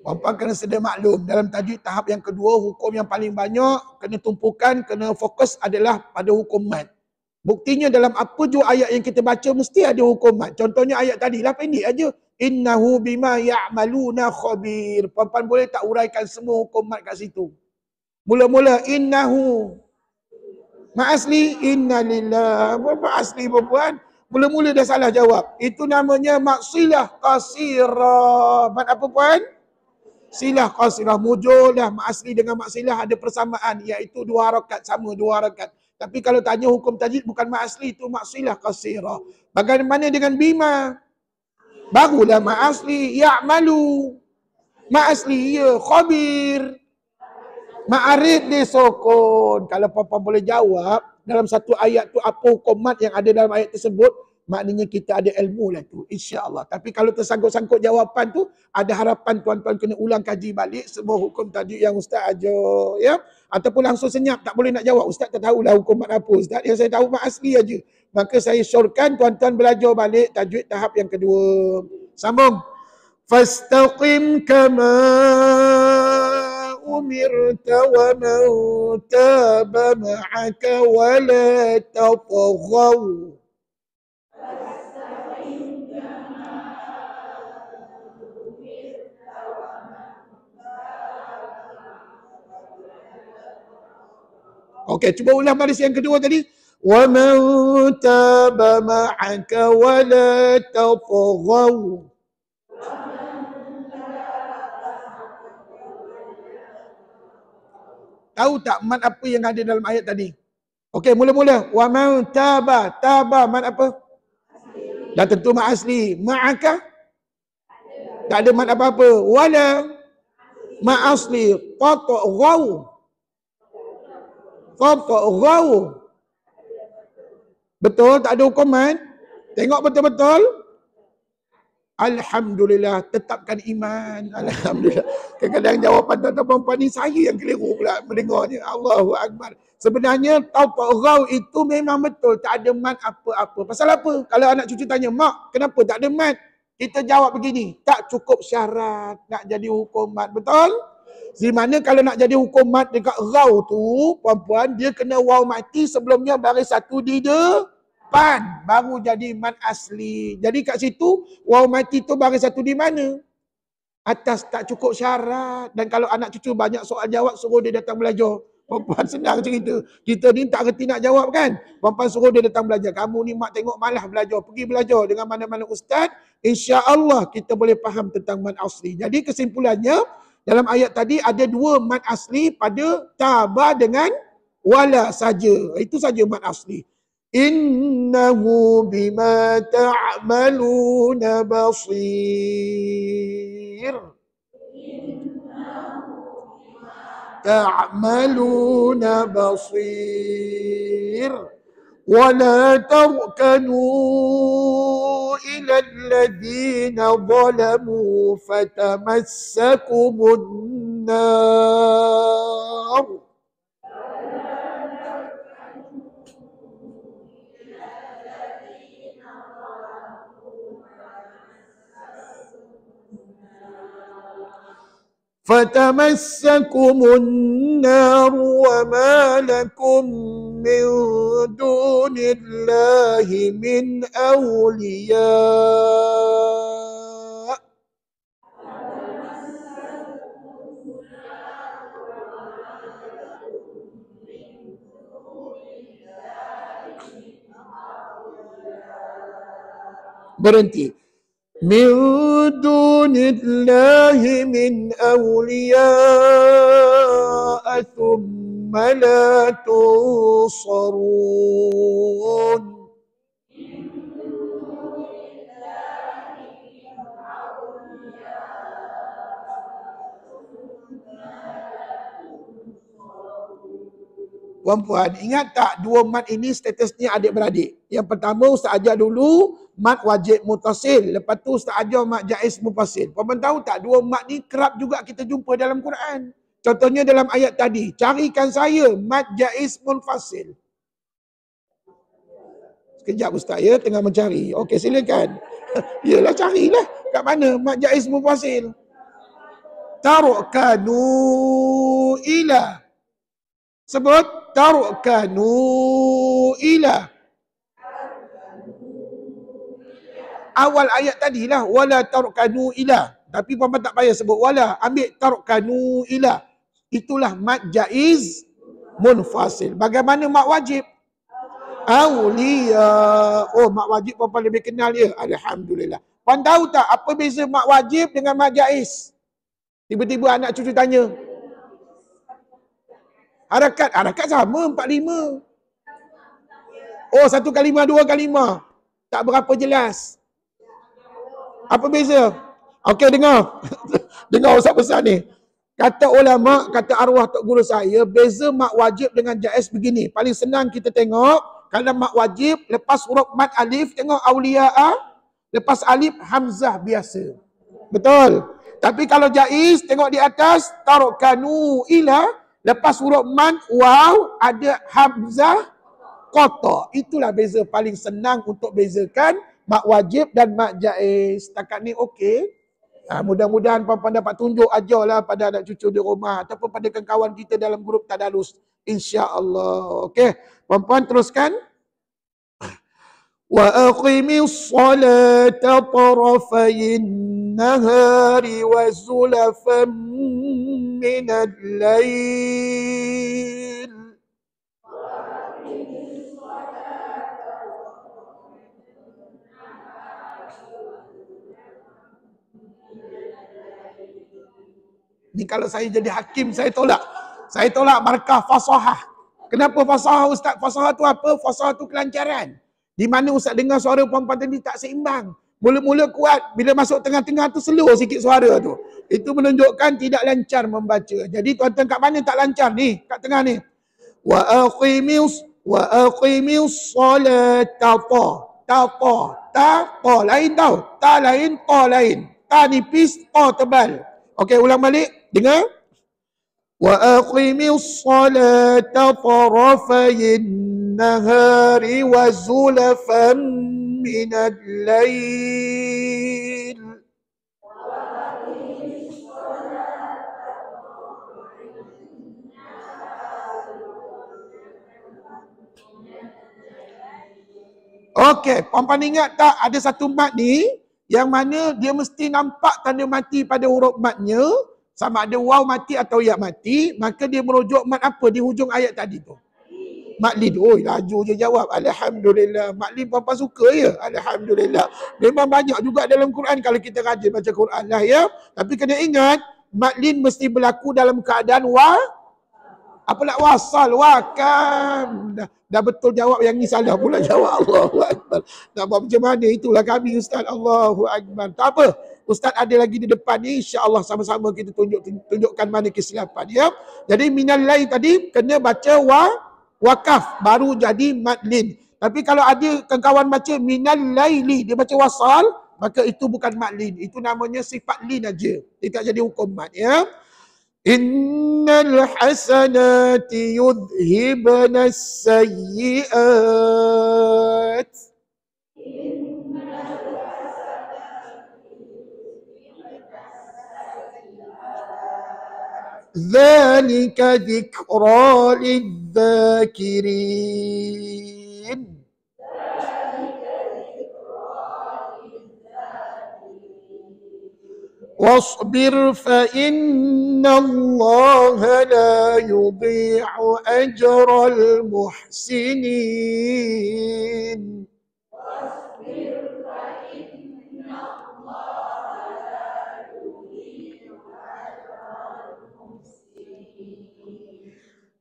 Puan-puan kena sedia maklum, dalam tajwid tahap yang kedua, hukum yang paling banyak kena tumpukan, kena fokus adalah pada hukum mat. Buktinya dalam apa jua ayat yang kita baca mesti ada hukum mat. Contohnya ayat tadi lah, pendek aja. Innahu bima ya'maluna khabir. Puan-puan boleh tak uraikan semua hukum mat kat situ? Mula-mula innahu. Mat asli inna lillah. Mat asli puan-puan. Mula-mula dah salah jawab. Itu namanya maksilah qasirah. Mat apa puan? Silah qasirah, mujulah mak asli dengan mak silah ada persamaan, iaitu 2 harakat, sama 2 harakat. Tapi kalau tanya hukum tajwid bukan mak asli, itu mak silah qasirah. Bagaimana dengan bima? Barulah mak asli, ya'malu. Mak asli, ya, khabir. Mak arid disukun. Kalau puan-puan boleh jawab, dalam satu ayat tu apa hukum mat yang ada dalam ayat tersebut, maknanya kita ada ilmu lah tu, insya-Allah. Tapi kalau tersangkut-sangkut jawapan tu, ada harapan tuan-tuan kena ulang kaji balik semua hukum tajuk yang ustaz ajar, ya. Ataupun langsung senyap tak boleh nak jawab, ustaz tak tahulah hukum mat apa ustaz, yang saya tahu mat asli aja. Maka saya syorkan tuan-tuan belajar balik tajwid tahap yang kedua. Sambung. Fastaqim kama umirta wa man taba ma'aka wa la tatghaw. Okey, cuba ulang baris yang kedua tadi. Wa man taba ma'aka wa la tatghaw. Tahu tak mat apa yang ada dalam ayat tadi? Okey, mula-mula. Wa man taba. Taba mat apa? Dah tentu mat asli. Ma'aka? Tak ada mat apa-apa. Wala mat asli. Tatghaw. Tatghaw. Betul, tak ada hukuman. Tengok betul-betul. Alhamdulillah, tetapkan iman. Alhamdulillah. Kadang-kadang jawapan tuan-tuan perempuan ni saya yang keliru pula mendengarnya. Allahu Akbar. Sebenarnya tatghaw itu memang betul. Tak ada mat apa-apa. Pasal apa? Kalau anak cucu tanya, mak, kenapa tak ada mat? Kita jawab begini, tak cukup syarat nak jadi hukum mat. Betul? Di mana kalau nak jadi hukum mat dekat raw tu, puan-puan, dia kena waw mati sebelumnya baris satu di depan. Baru jadi mat asli. Jadi kat situ, waw mati tu baris satu di mana? Atas tak cukup syarat. Dan kalau anak cucu banyak soal jawab, suruh dia datang belajar. Puan-puan senang cerita. Kita ni tak reti nak jawab kan? Puan-puan suruh dia datang belajar. Kamu ni mak tengok malah belajar. Pergi belajar dengan mana-mana ustaz. InsyaAllah kita boleh faham tentang mat asli. Jadi kesimpulannya, dalam ayat tadi ada dua mat asli pada taba dengan wala saja. Itu saja mat asli. Innahu bima ta'maluna basir. Ta'maluna basir. ولا تركنوا إلى الذين ظلموا فتمسكم النار فتمسكم النار وما لكم من دون الله من أولياء berhenti. من دون الله من أولياء ثم لا تنصرون. Puan-puan, ingat tak dua mat ini statusnya adik-beradik? Yang pertama Ustaz ajar dulu mat wajib mutasil. Lepas tu Ustaz ajar mat jaiz mufasil. Puan-puan tahu tak dua mat ni kerap juga kita jumpa dalam Quran. Contohnya dalam ayat tadi, carikan saya mat jaiz munfasil. Sekejap Ustaz ya, tengah mencari. Okey, silakan. Yalah, carilah. Kat mana mat jaiz mufasil? Tarukanu ila. Sebut tarukanu ila. Awal ayat tadilah wala tarukanu ila. Tapi puan-puan tak payah sebut wala. Ambil tarukanu ila. Itulah mat jaiz munfasil. Bagaimana mat wajib? Aulia. Oh, mat wajib puan-puan lebih kenal ya. Alhamdulillah. Puan tahu tak apa beza mat wajib dengan mat jaiz? Tiba-tiba anak cucu tanya. Harakat sama 4-5. Oh, 1 kalimah 2 kalimah. Tak berapa jelas. Apa beza? Okey, dengar. Dengar Ustaz besar ni. Kata ulama, kata arwah Tok Guru saya, beza mak wajib dengan jaiz begini. Paling senang kita tengok, Kalau mak wajib, lepas huruf mat alif, tengok awliya'a, lepas alif, hamzah biasa. Betul. Tapi kalau jaiz, tengok di atas, tarokanu ila, lepas huruf mat, waw, ada hamzah, qata. Itulah beza paling senang untuk bezakan mak wajib dan mak jaiz. Setakat ni okey. Mudah-mudahan puan-puan dapat tunjuk ajarlah pada anak cucu di rumah ataupun pada kawan kita dalam grup tadarus, insya-Allah. Okey, puan-puan teruskan. Wa aqimis salata tarafayin nahari wa zulafan minal lail. Ni kalau saya jadi hakim, saya tolak. Saya tolak markah fasahah. Kenapa fasahah, Ustaz? Fasahah tu apa? Fasahah tu kelancaran. Di mana Ustaz dengar suara perempuan tadi tak seimbang. Mula-mula kuat, bila masuk tengah-tengah tu slow sikit suara tu. Itu menunjukkan tidak lancar membaca. Jadi tuan-tuan kat mana tak lancar ni? Kat tengah ni. Wa aqimis salata. Ta lain tau. Ta lain, ta lain. Ta nipis, ta tebal. Okey, ulang balik. Dengar. Wa aqimis salata tarafayin nahari wa zulafan minal lail. Okey, puan-puan ingat tak ada satu mat ni yang mana dia mesti nampak tanda mati pada huruf matnya, sama ada waw mati atau ya mati, maka dia merujuk mat apa di hujung ayat tadi tu? Mat lin. Oh, laju je jawab. Alhamdulillah. Mat lin puan-puan suka ya? Alhamdulillah. Memang banyak juga dalam Quran kalau kita rajin baca Quran lah ya. Tapi kena ingat, mat lin mesti berlaku dalam keadaan apa nak wasal, wakam. Dah betul jawab, yang ni salah pula jawab. Allahu Akbar. Nak buat macam mana? Itulah kami Ustaz. Allahu Akbar. Tak apa. Ustaz ada lagi di depan ni. InsyaAllah sama-sama kita tunjukkan mana kesilapan. Ya? Jadi minal lain tadi kena baca wakaf. Baru jadi madlin. Tapi kalau ada kawan baca minal laili, dia baca wasal, maka itu bukan madlin. Itu namanya sifat lin aja. Dia tak jadi hukum mad. Ya? Innal hasanati yudhibna as-sayyi'at. Dzalika dzikra lidzakirin. واصبر فإن الله لا يضيع أجر المحسنين.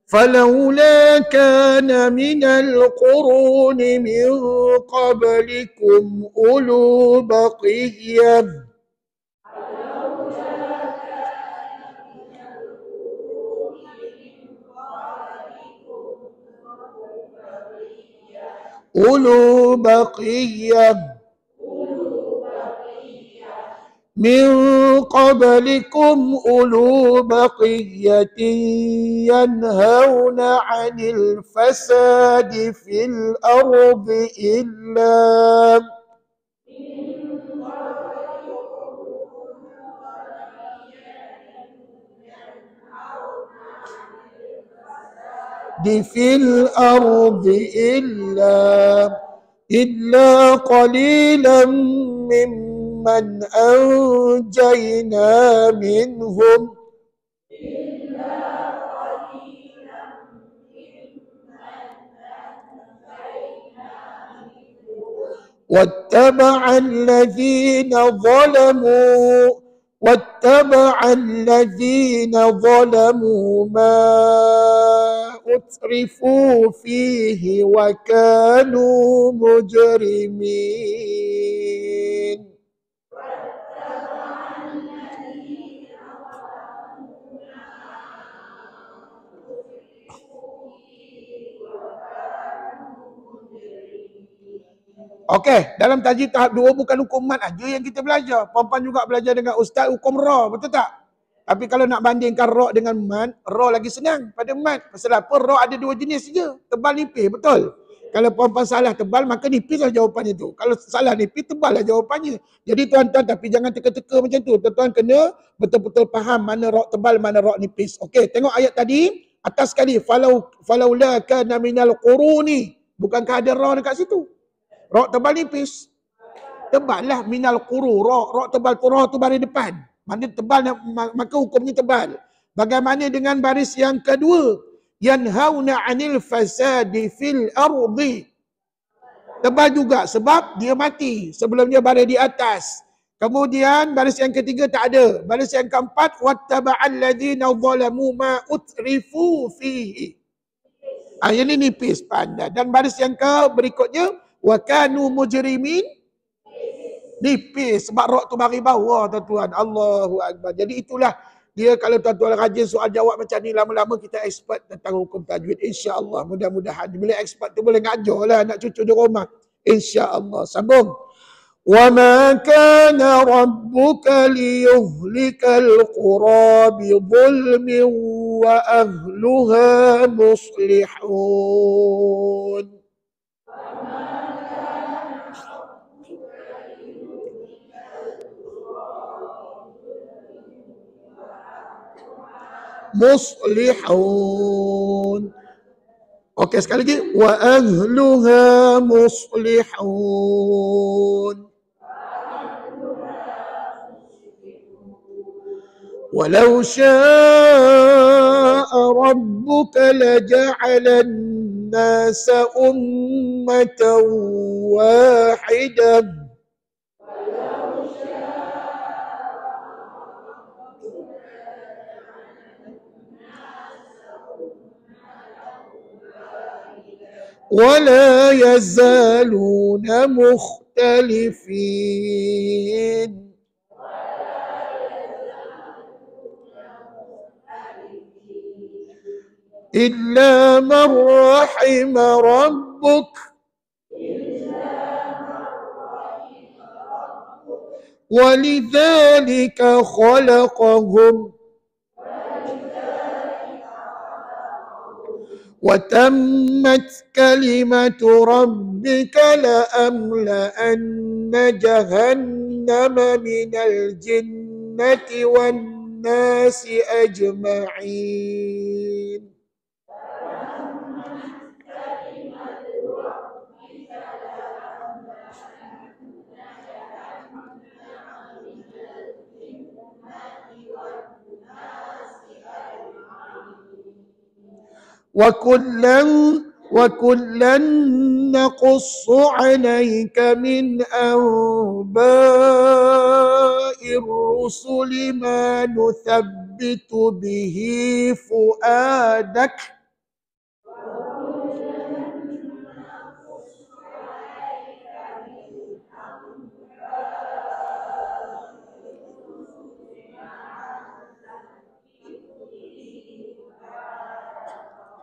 فلولا كان من القرون من قبلكم أولو بقية أولو بقية من قبلكم أولو بقية ينهون عن الفساد في الأرض إلا قليلا ممن أنجينا منهم واتبع الذين ظلموا ما أترفوا فيه وكانوا مجرمين. Okey, dalam tajwid tahap 2 bukan hukum mat aja yang kita belajar. Perempuan juga belajar dengan ustaz hukum ra, betul tak? Tapi kalau nak bandingkan ra dengan mat, ra lagi senang pada mat. Pasal apa? Ra ada 2 jenis saja, tebal nipis, betul? Kalau perempuan salah tebal, maka nipislah jawapannya tu. Kalau salah nipis, teballah jawapannya. Jadi tuan-tuan, tapi jangan teka-teka macam tu. Tuan-tuan kena betul-betul faham mana ra tebal, mana ra nipis. Okey, tengok ayat tadi, atas sekali. Falaula kana minal quruni. Bukankah ada ra dekat situ? Ra tebal nipis. Tebal lah minal quru. Ra tebal tu, ra tu baris depan. Mana tebal, maka hukumnya tebal. Bagaimana dengan baris yang kedua? Yanhauna 'anil fasadi fil ardi. Tebal juga sebab dia mati. Sebelumnya baris di atas. Kemudian baris yang ketiga tak ada. Baris yang keempat, wattaba'al ladzina zalamu ma utrifu fihi. Yang ini nipis pandai. Dan baris yang berikutnya, wa kanu mujrimin, nipis sebab rok tu bagi bawah tuan-tuan. Allahu akbar. Jadi itulah dia, kalau tuan-tuan rajin soal jawab macam ni, lama-lama kita expert tentang hukum tajwid, insya-Allah. Mudah-mudahan bila expert tu boleh ngajarlah anak cucu di rumah, insya-Allah. Sambung. Wa ma kana rabbuka liyuhlikal qura bi dhulmin wa ahluha muslihun. Muslihun. Okey, sekali lagi. Wa ahluha muslihun. Walau syaa rabbuka laja'alan nasa ummatan wahidah. ولا يزالون مختلفين إلا من رحم ربك ولذلك خلقهم وتمت كلمة ربك لأملأن جهنم من الجنة والناس أجمعين. وكلا نقص عليك من أنباء الرسل ما نثبت به فؤادك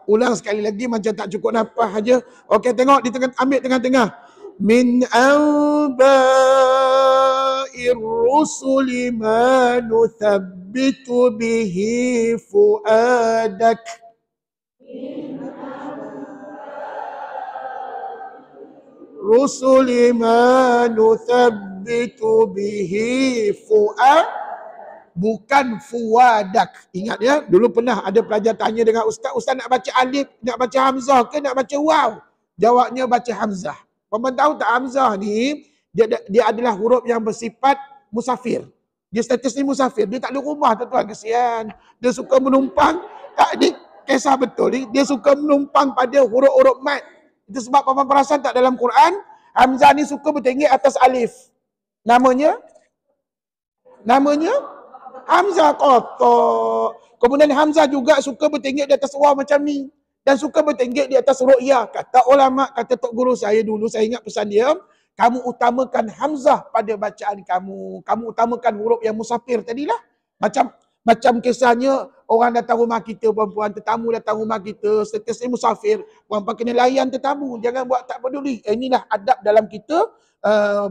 Ulang sekali lagi macam tak cukup nafas aja. Okey, tengok di tengah, ambil tengah-tengah. Min anba'ir rusuli ma nuthabbitu bihi fuadak. Rusuli ma nuthabbitu bihi fuadak. Bukan fuadak. Ingat ya, dulu pernah ada pelajar tanya dengan ustaz, ustaz nak baca alif, nak baca hamzah ke nak baca waw? Jawabnya baca hamzah. Paman tahu tak hamzah ni, dia adalah huruf yang bersifat musafir. Dia status ni musafir, dia tak ada rumah tuan-tuan, kesian. Dia suka menumpang, tak ni kisah betul ni, dia suka menumpang pada huruf-huruf mat. Itu sebab paman perasan tak dalam Quran, hamzah ni suka bertinggi atas alif. Namanya Hamzah kotor. Kemudian Hamzah juga suka bertinggik di atas waw macam ni. Dan suka bertinggik di atas ru'yah. Kata ulama, kata tok guru saya dulu, saya ingat pesan dia, kamu utamakan Hamzah pada bacaan kamu. Kamu utamakan huruf yang musafir tadilah. Macam Macam kisahnya orang datang rumah kita, perempuan tetamu datang rumah kita, status ni musafir, perempuan kena layan tetamu, jangan buat tak peduli. Inilah adab dalam kita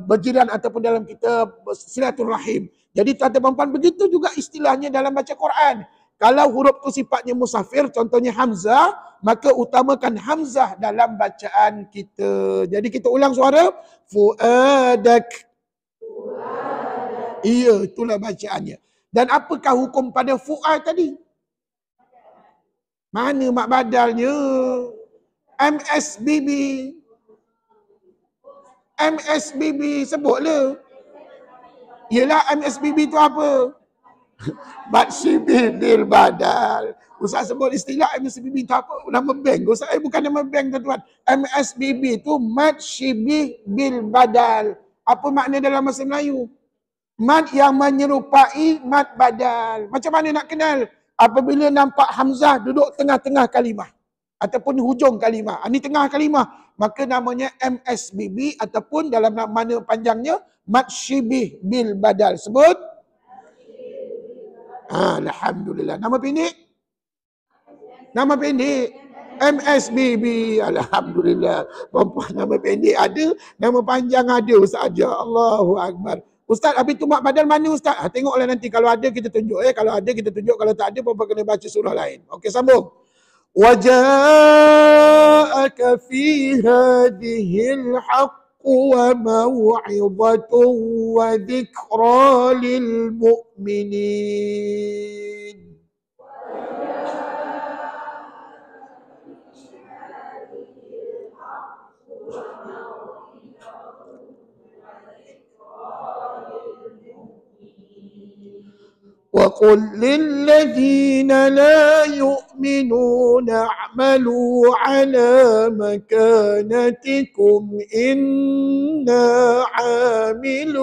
berjiran ataupun dalam kita silaturahim. Jadi tuan-tuan perempuan begitu juga istilahnya dalam baca Quran. Kalau huruf tu sifatnya musafir, contohnya Hamzah, maka utamakan Hamzah dalam bacaan kita. Jadi kita ulang suara. Fuadak. Iya, itulah bacaannya. Dan apakah hukum pada fuad tadi? Mana mak badalnya? MSBB. MSBB sebutlah. Yelah MSBB tu apa? Matshibi bil badal. Ustaz sebut istilah MSBB tu apa? Nama bank. Ustaz bukan nama bank tuan-tuan. MSBB tu matshibi bil badal. Apa makna dalam bahasa Melayu? Mad yang menyerupai mad badal. Macam mana nak kenal? Apabila nampak Hamzah duduk tengah-tengah kalimah ataupun hujung kalimah. Ini tengah kalimah. Maka namanya MSBB ataupun dalam mana panjangnya matshibi bil badal. Sebut. Alhamdulillah. Nama pendek? Nama pendek? MSBB. Alhamdulillah. Perempuan nama pendek ada, nama panjang ada saja. Allahu Akbar. Ustaz, habis tu mak badal mana Ustaz? Tengoklah nanti kalau ada kita tunjuk. Kalau ada kita tunjuk. Kalau tak ada, perempuan kena baca surah lain. Okey, sambung. وَجَاءَكَ فِي هَذِهِ الْحَقُّ وَمَوْعِظَةٌ وَذِكْرَى لِلْمُؤْمِنِينَ. وَقُلْ لِلَّذِينَ لَا يُؤْمِنُونَ اعْمَلُوا عَلَى مَكَانَتِكُمْ إِنَّا عَامِلُونَ.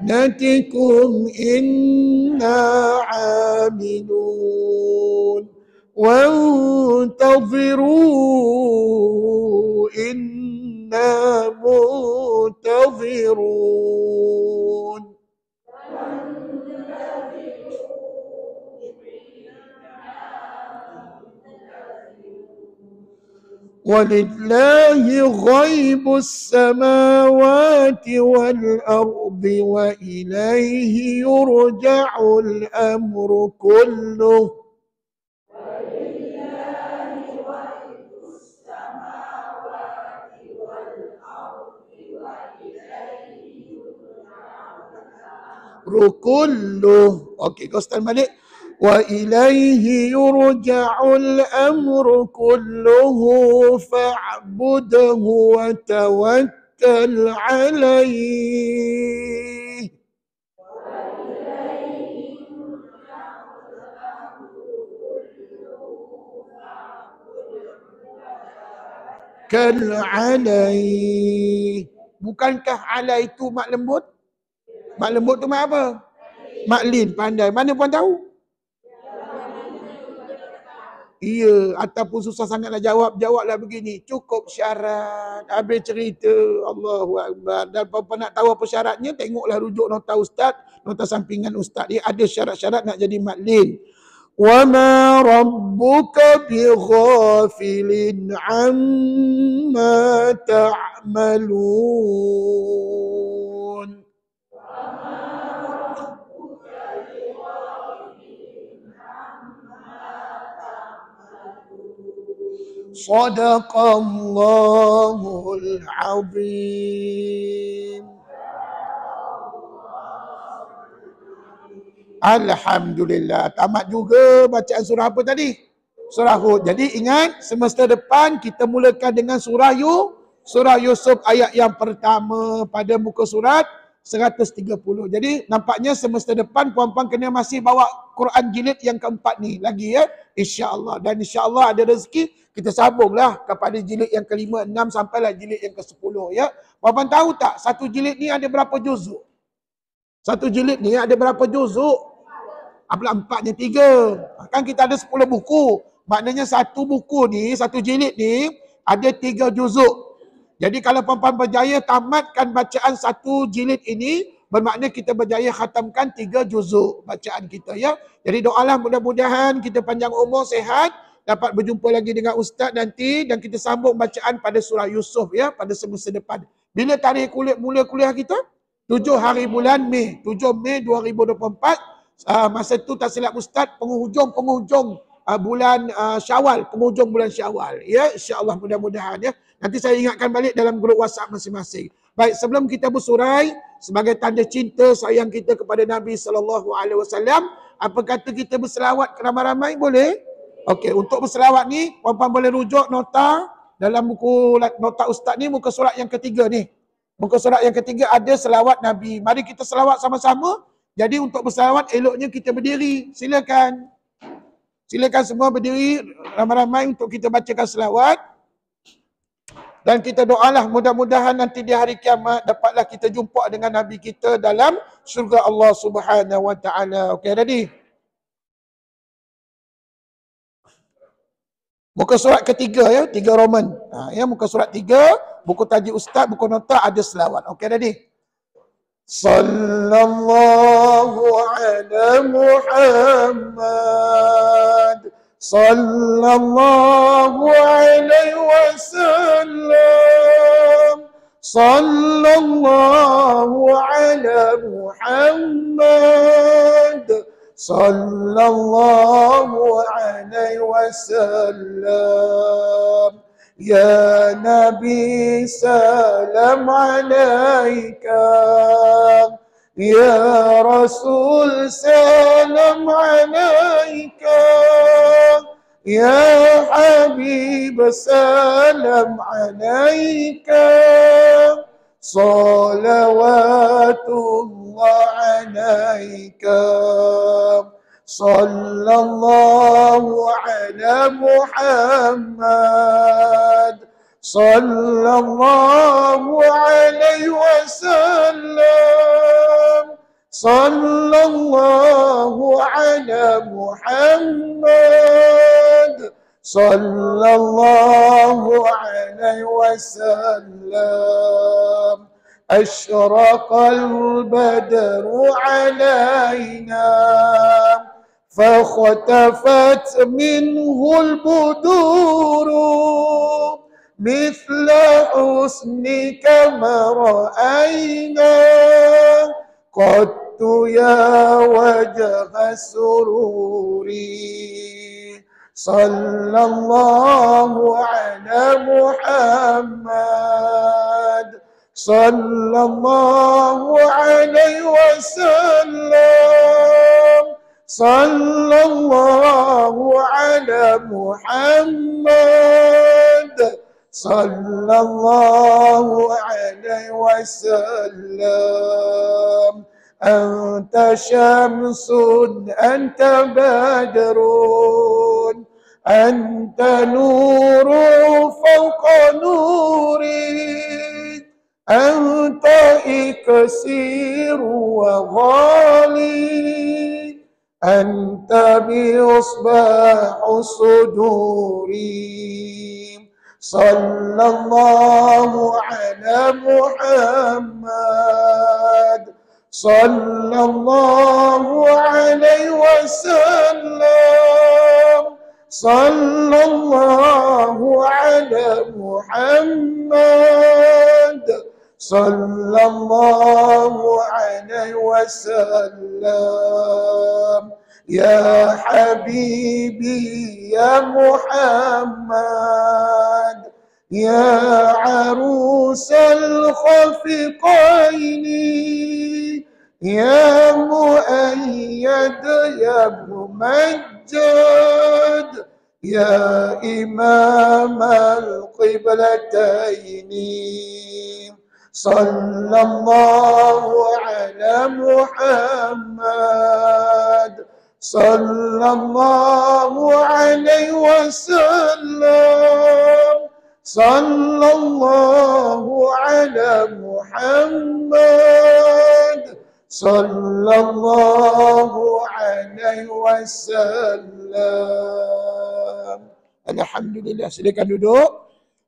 نَتِكُمْ إِنَّا عَامِلُونَ. وانتظروا إنا منتظرون. ولله غيب السماوات والأرض وإليه يرجع الأمر كله. Kulluh. Okey, kau stand balik. Wa ilaihi yurja'ul amru kulluhu fa'budhu wa tawakkal alaihi. Kal alaihi. Bukankah alai itu mak lembut? Mak lembut tu mak apa? Mak lin, pandai. Mana puan tahu? Iya, ataupun susah sangat nak jawab, jawablah begini. Cukup syarat. Habis cerita. Allahu Akbar. Dan apa nak tahu apa syaratnya, tengoklah rujuk nota ustaz, nota sampingan ustaz. Dia ada syarat-syarat nak jadi mak lin. وَمَا رَبُّكَ بِغَافِلٍ عَمَّا تَعْمَلُونَ. Sadaqallahul azim. Alhamdulillah. Tamat juga bacaan surah apa tadi? Surah Hud. Jadi ingat, semester depan kita mulakan dengan surah Yusuf ayat yang pertama pada muka surat 130. Jadi nampaknya semester depan puan-puan kena masih bawa Quran jilid yang keempat ni lagi ya. InsyaAllah. Dan insyaAllah ada rezeki, kita sambunglah kepada jilid yang kelima, 6 sampailah jilid yang ke-10 ya. Puan-puan tahu tak, satu jilid ni ada berapa juzuk? Satu jilid ni ada berapa juzuk? Apabila 4-nya 3. Kan kita ada 10 buku. Maknanya satu buku ni, satu jilid ni ada 3 juzuk. Jadi kalau puan-puan berjaya tamatkan bacaan satu jilid ini, bermakna kita berjaya khatamkan 3 juzuk bacaan kita ya. Jadi doalah mudah-mudahan kita panjang umur, sehat, dapat berjumpa lagi dengan Ustaz nanti dan kita sambung bacaan pada surah Yusuf ya pada semester depan. Bila tarikh mula kuliah kita? 7 hari bulan Mei, 7 Mei 2024. Masa tu tak silap Ustaz penghujung bulan Syawal, penghujung bulan Syawal. Ya, insya-Allah mudah-mudahan ya. Nanti saya ingatkan balik dalam grup WhatsApp masing-masing. Baik, sebelum kita bersurai sebagai tanda cinta sayang kita kepada Nabi sallallahu alaihi wasallam, apa kata kita berselawat ramai-ramai boleh? Okey, untuk berselawat ni puan-puan boleh rujuk nota dalam buku nota Ustaz ni, muka surat yang ketiga ni. Muka surat yang ketiga ada selawat Nabi. Mari kita selawat sama-sama. Jadi untuk berselawat eloknya kita berdiri. Silakan. Silakan semua berdiri ramai-ramai untuk kita bacakan selawat. Dan kita doalah mudah-mudahan nanti di hari kiamat dapatlah kita jumpa dengan Nabi kita dalam syurga Allah Subhanahu wa taala. Okey, ready? Muka surat ketiga ya, 3 Roman. Ya, muka surat 3, buku tajuk Ustaz, buku nota ada selawat. Okey, ready? Sallallahu ala Muhammad. Sallallahu alaihi wasallam. Sallallahu ala Muhammad. Sallallahu alaihi wasallam. Ya Nabi salam alaika. Ya Rasul salam alaika. Ya Habib salam alaika. Salawatullah alaika. Sallallahu ala Muhammad. Sallallahu alaihi wasallam. Sallallahu ala Muhammad. Sallallahu alaihi wasallam. Asyraqal badru alaina. فاختفت منه البدور مثل حسنك ما رأينا قط يا وجه السرور صلى الله على محمد صلى الله عليه وسلم صلى الله على محمد صلى الله عليه وسلم أنت شمس أنت بدر أنت نور فوق نوري أنت إكسير وغالي أنت بإصباح صدوري صلى الله على محمد صلى الله عليه وسلم صلى الله على محمد صلى الله عليه وسلم يا حبيبي يا محمد يا عروس الخفقين يا مؤيد يا ممجد يا إمام القبلتين صلى الله على محمد صلى الله عليه وسلم صلى الله على محمد صلى الله عليه وسلم Alhamdulillah. Silakan duduk.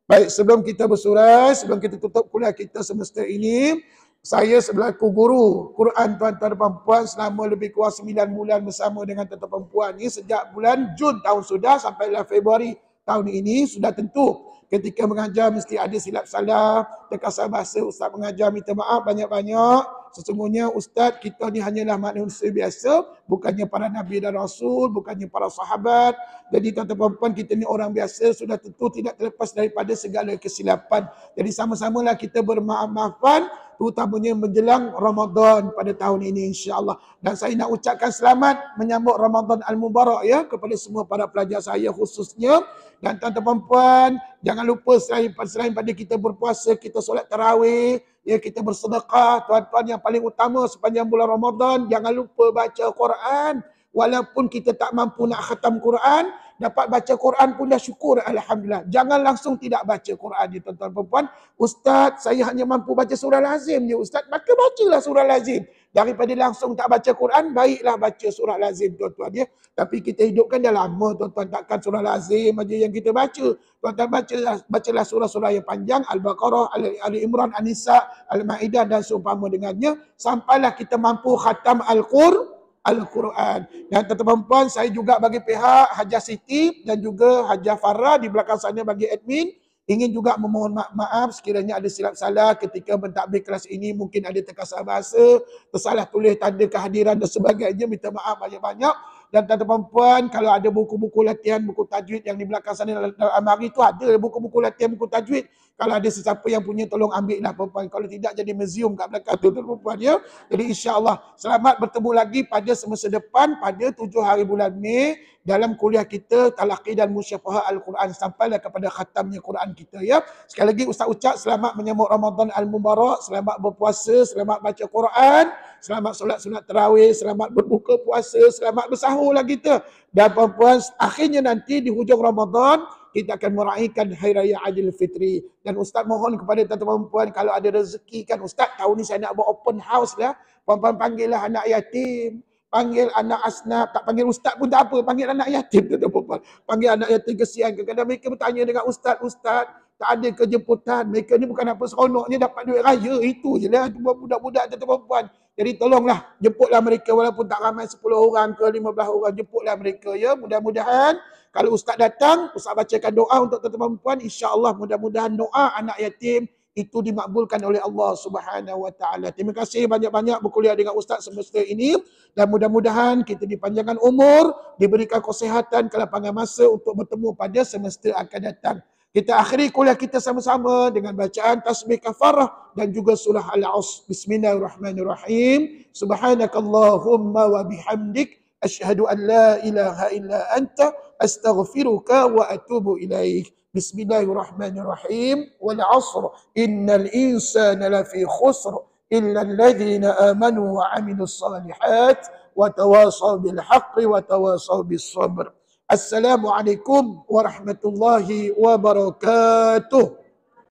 Baik, sebelum kita bersurai, sebelum kita tutup kuliah kita semester ini, saya selaku guru Quran tuan-tuan dan puan selama lebih kurang 9 bulan bersama dengan tuan-tuan puan ini sejak bulan Jun tahun sudah sampailah Februari tahun ini, sudah tentu ketika mengajar mesti ada silap salah, terkasar bahasa ustaz mengajar minta maaf banyak-banyak. Sesungguhnya ustaz kita ni hanyalah manusia biasa, bukannya para nabi dan rasul, bukannya para sahabat. Jadi tuan-tuan puan kita ni orang biasa, sudah tentu tidak terlepas daripada segala kesilapan. Jadi sama-samalah kita bermaaf-maafan, terutamanya menjelang Ramadan pada tahun ini insya-Allah. Dan saya nak ucapkan selamat menyambut Ramadan Al-Mubarak ya kepada semua para pelajar saya khususnya. Dan tuan-tuan puan, jangan lupa selain pada kita berpuasa, kita solat tarawih, ya kita bersedekah. Tuan-tuan yang paling utama sepanjang bulan Ramadan, jangan lupa baca Quran. Walaupun kita tak mampu nak khatam Quran, dapat baca Quran pun dah syukur, alhamdulillah. Jangan langsung tidak baca Quran ni tuan-tuan puan. Ustaz, saya hanya mampu baca surah lazim je ustaz. Maka bacalah surah lazim. Daripada langsung tak baca Quran, baiklah baca surah lazim tuan-tuan ya. Tapi kita hidupkan dah lama tuan-tuan, takkan surah lazim aja yang kita baca. Tuan-tuan bacalah surah-surah yang panjang, Al-Baqarah, Ali Imran, An-Nisa, Al-Maidah dan seumpama dengannya sampailah kita mampu khatam Al-Quran. Dan tuan-tuan puan, saya juga bagi pihak Hajah Siti dan juga Hajah Farah di belakang sana bagi admin, ingin juga memohon maaf sekiranya ada silap salah ketika mentadbir kelas ini, mungkin ada terkasar bahasa, tersalah tulis tanda kehadiran dan sebagainya, minta maaf banyak-banyak. Dan tuan-tuan puan, kalau ada buku-buku latihan, buku tajwid yang di belakang sana dalam almari tu ada buku-buku latihan, buku tajwid. Kalau ada sesiapa yang punya, tolong ambil lah puan-puan. Kalau tidak, jadi museum kat belakang tu puan-puan ya. Jadi insya-Allah selamat bertemu lagi pada semester depan pada 7 hari bulan Mei dalam kuliah kita Talaqi dan Musyafahah Al-Quran sampailah kepada khatamnya Quran kita ya. Sekali lagi Ustaz ucap selamat menyambut Ramadan Al-Mubarak, selamat berpuasa, selamat baca Quran, selamat solat-solat tarawih, selamat berbuka puasa, selamat bersahur lah kita. Dan puan-puan, akhirnya nanti di hujung Ramadan kita akan meraihkan Hari Raya Aidilfitri. Dan Ustaz mohon kepada tuan-tuan puan, kalau ada rezeki kan Ustaz, tahun ni saya nak buat open house lah. Puan-puan panggillah anak yatim, panggil anak asnaf, tak panggil ustaz pun tak apa, panggil anak yatim tu puan-puan. Panggil anak yatim kesian. Kadang-kadang mereka bertanya dengan ustaz, tak ada kejemputan. Mereka ni bukan apa seronoknya dapat duit raya, itu je lah budak-budak tu puan-puan. Jadi tolonglah, jemputlah mereka walaupun tak ramai 10 orang ke 15 orang, jemputlah mereka ya. Mudah-mudahan kalau ustaz datang, ustaz bacakan doa untuk tuan-tuan puan, insya-Allah mudah-mudahan doa anak yatim itu dimakbulkan oleh Allah Subhanahu wa taala. Terima kasih banyak-banyak berkuliah dengan ustaz semester ini dan mudah-mudahan kita dipanjangkan umur, diberikan kesihatan, kelapangan masa untuk bertemu pada semester akan datang. Kita akhiri kuliah kita sama-sama dengan bacaan tasbih kafarah dan juga surah Al-Asr. Bismillahirrahmanirrahim. Subhanakallahumma wa bihamdik asyhadu an la ilaha illa anta astaghfiruka wa atubu ilaik. Bismillahirrahmanirrahim. Wal 'asr innal insana lafi khusr illa alladhina amanu wa 'amilus salihat wa tawasaw bil haqqi wa tawasaw bis sabr. Assalamualaikum warahmatullahi wabarakatuh.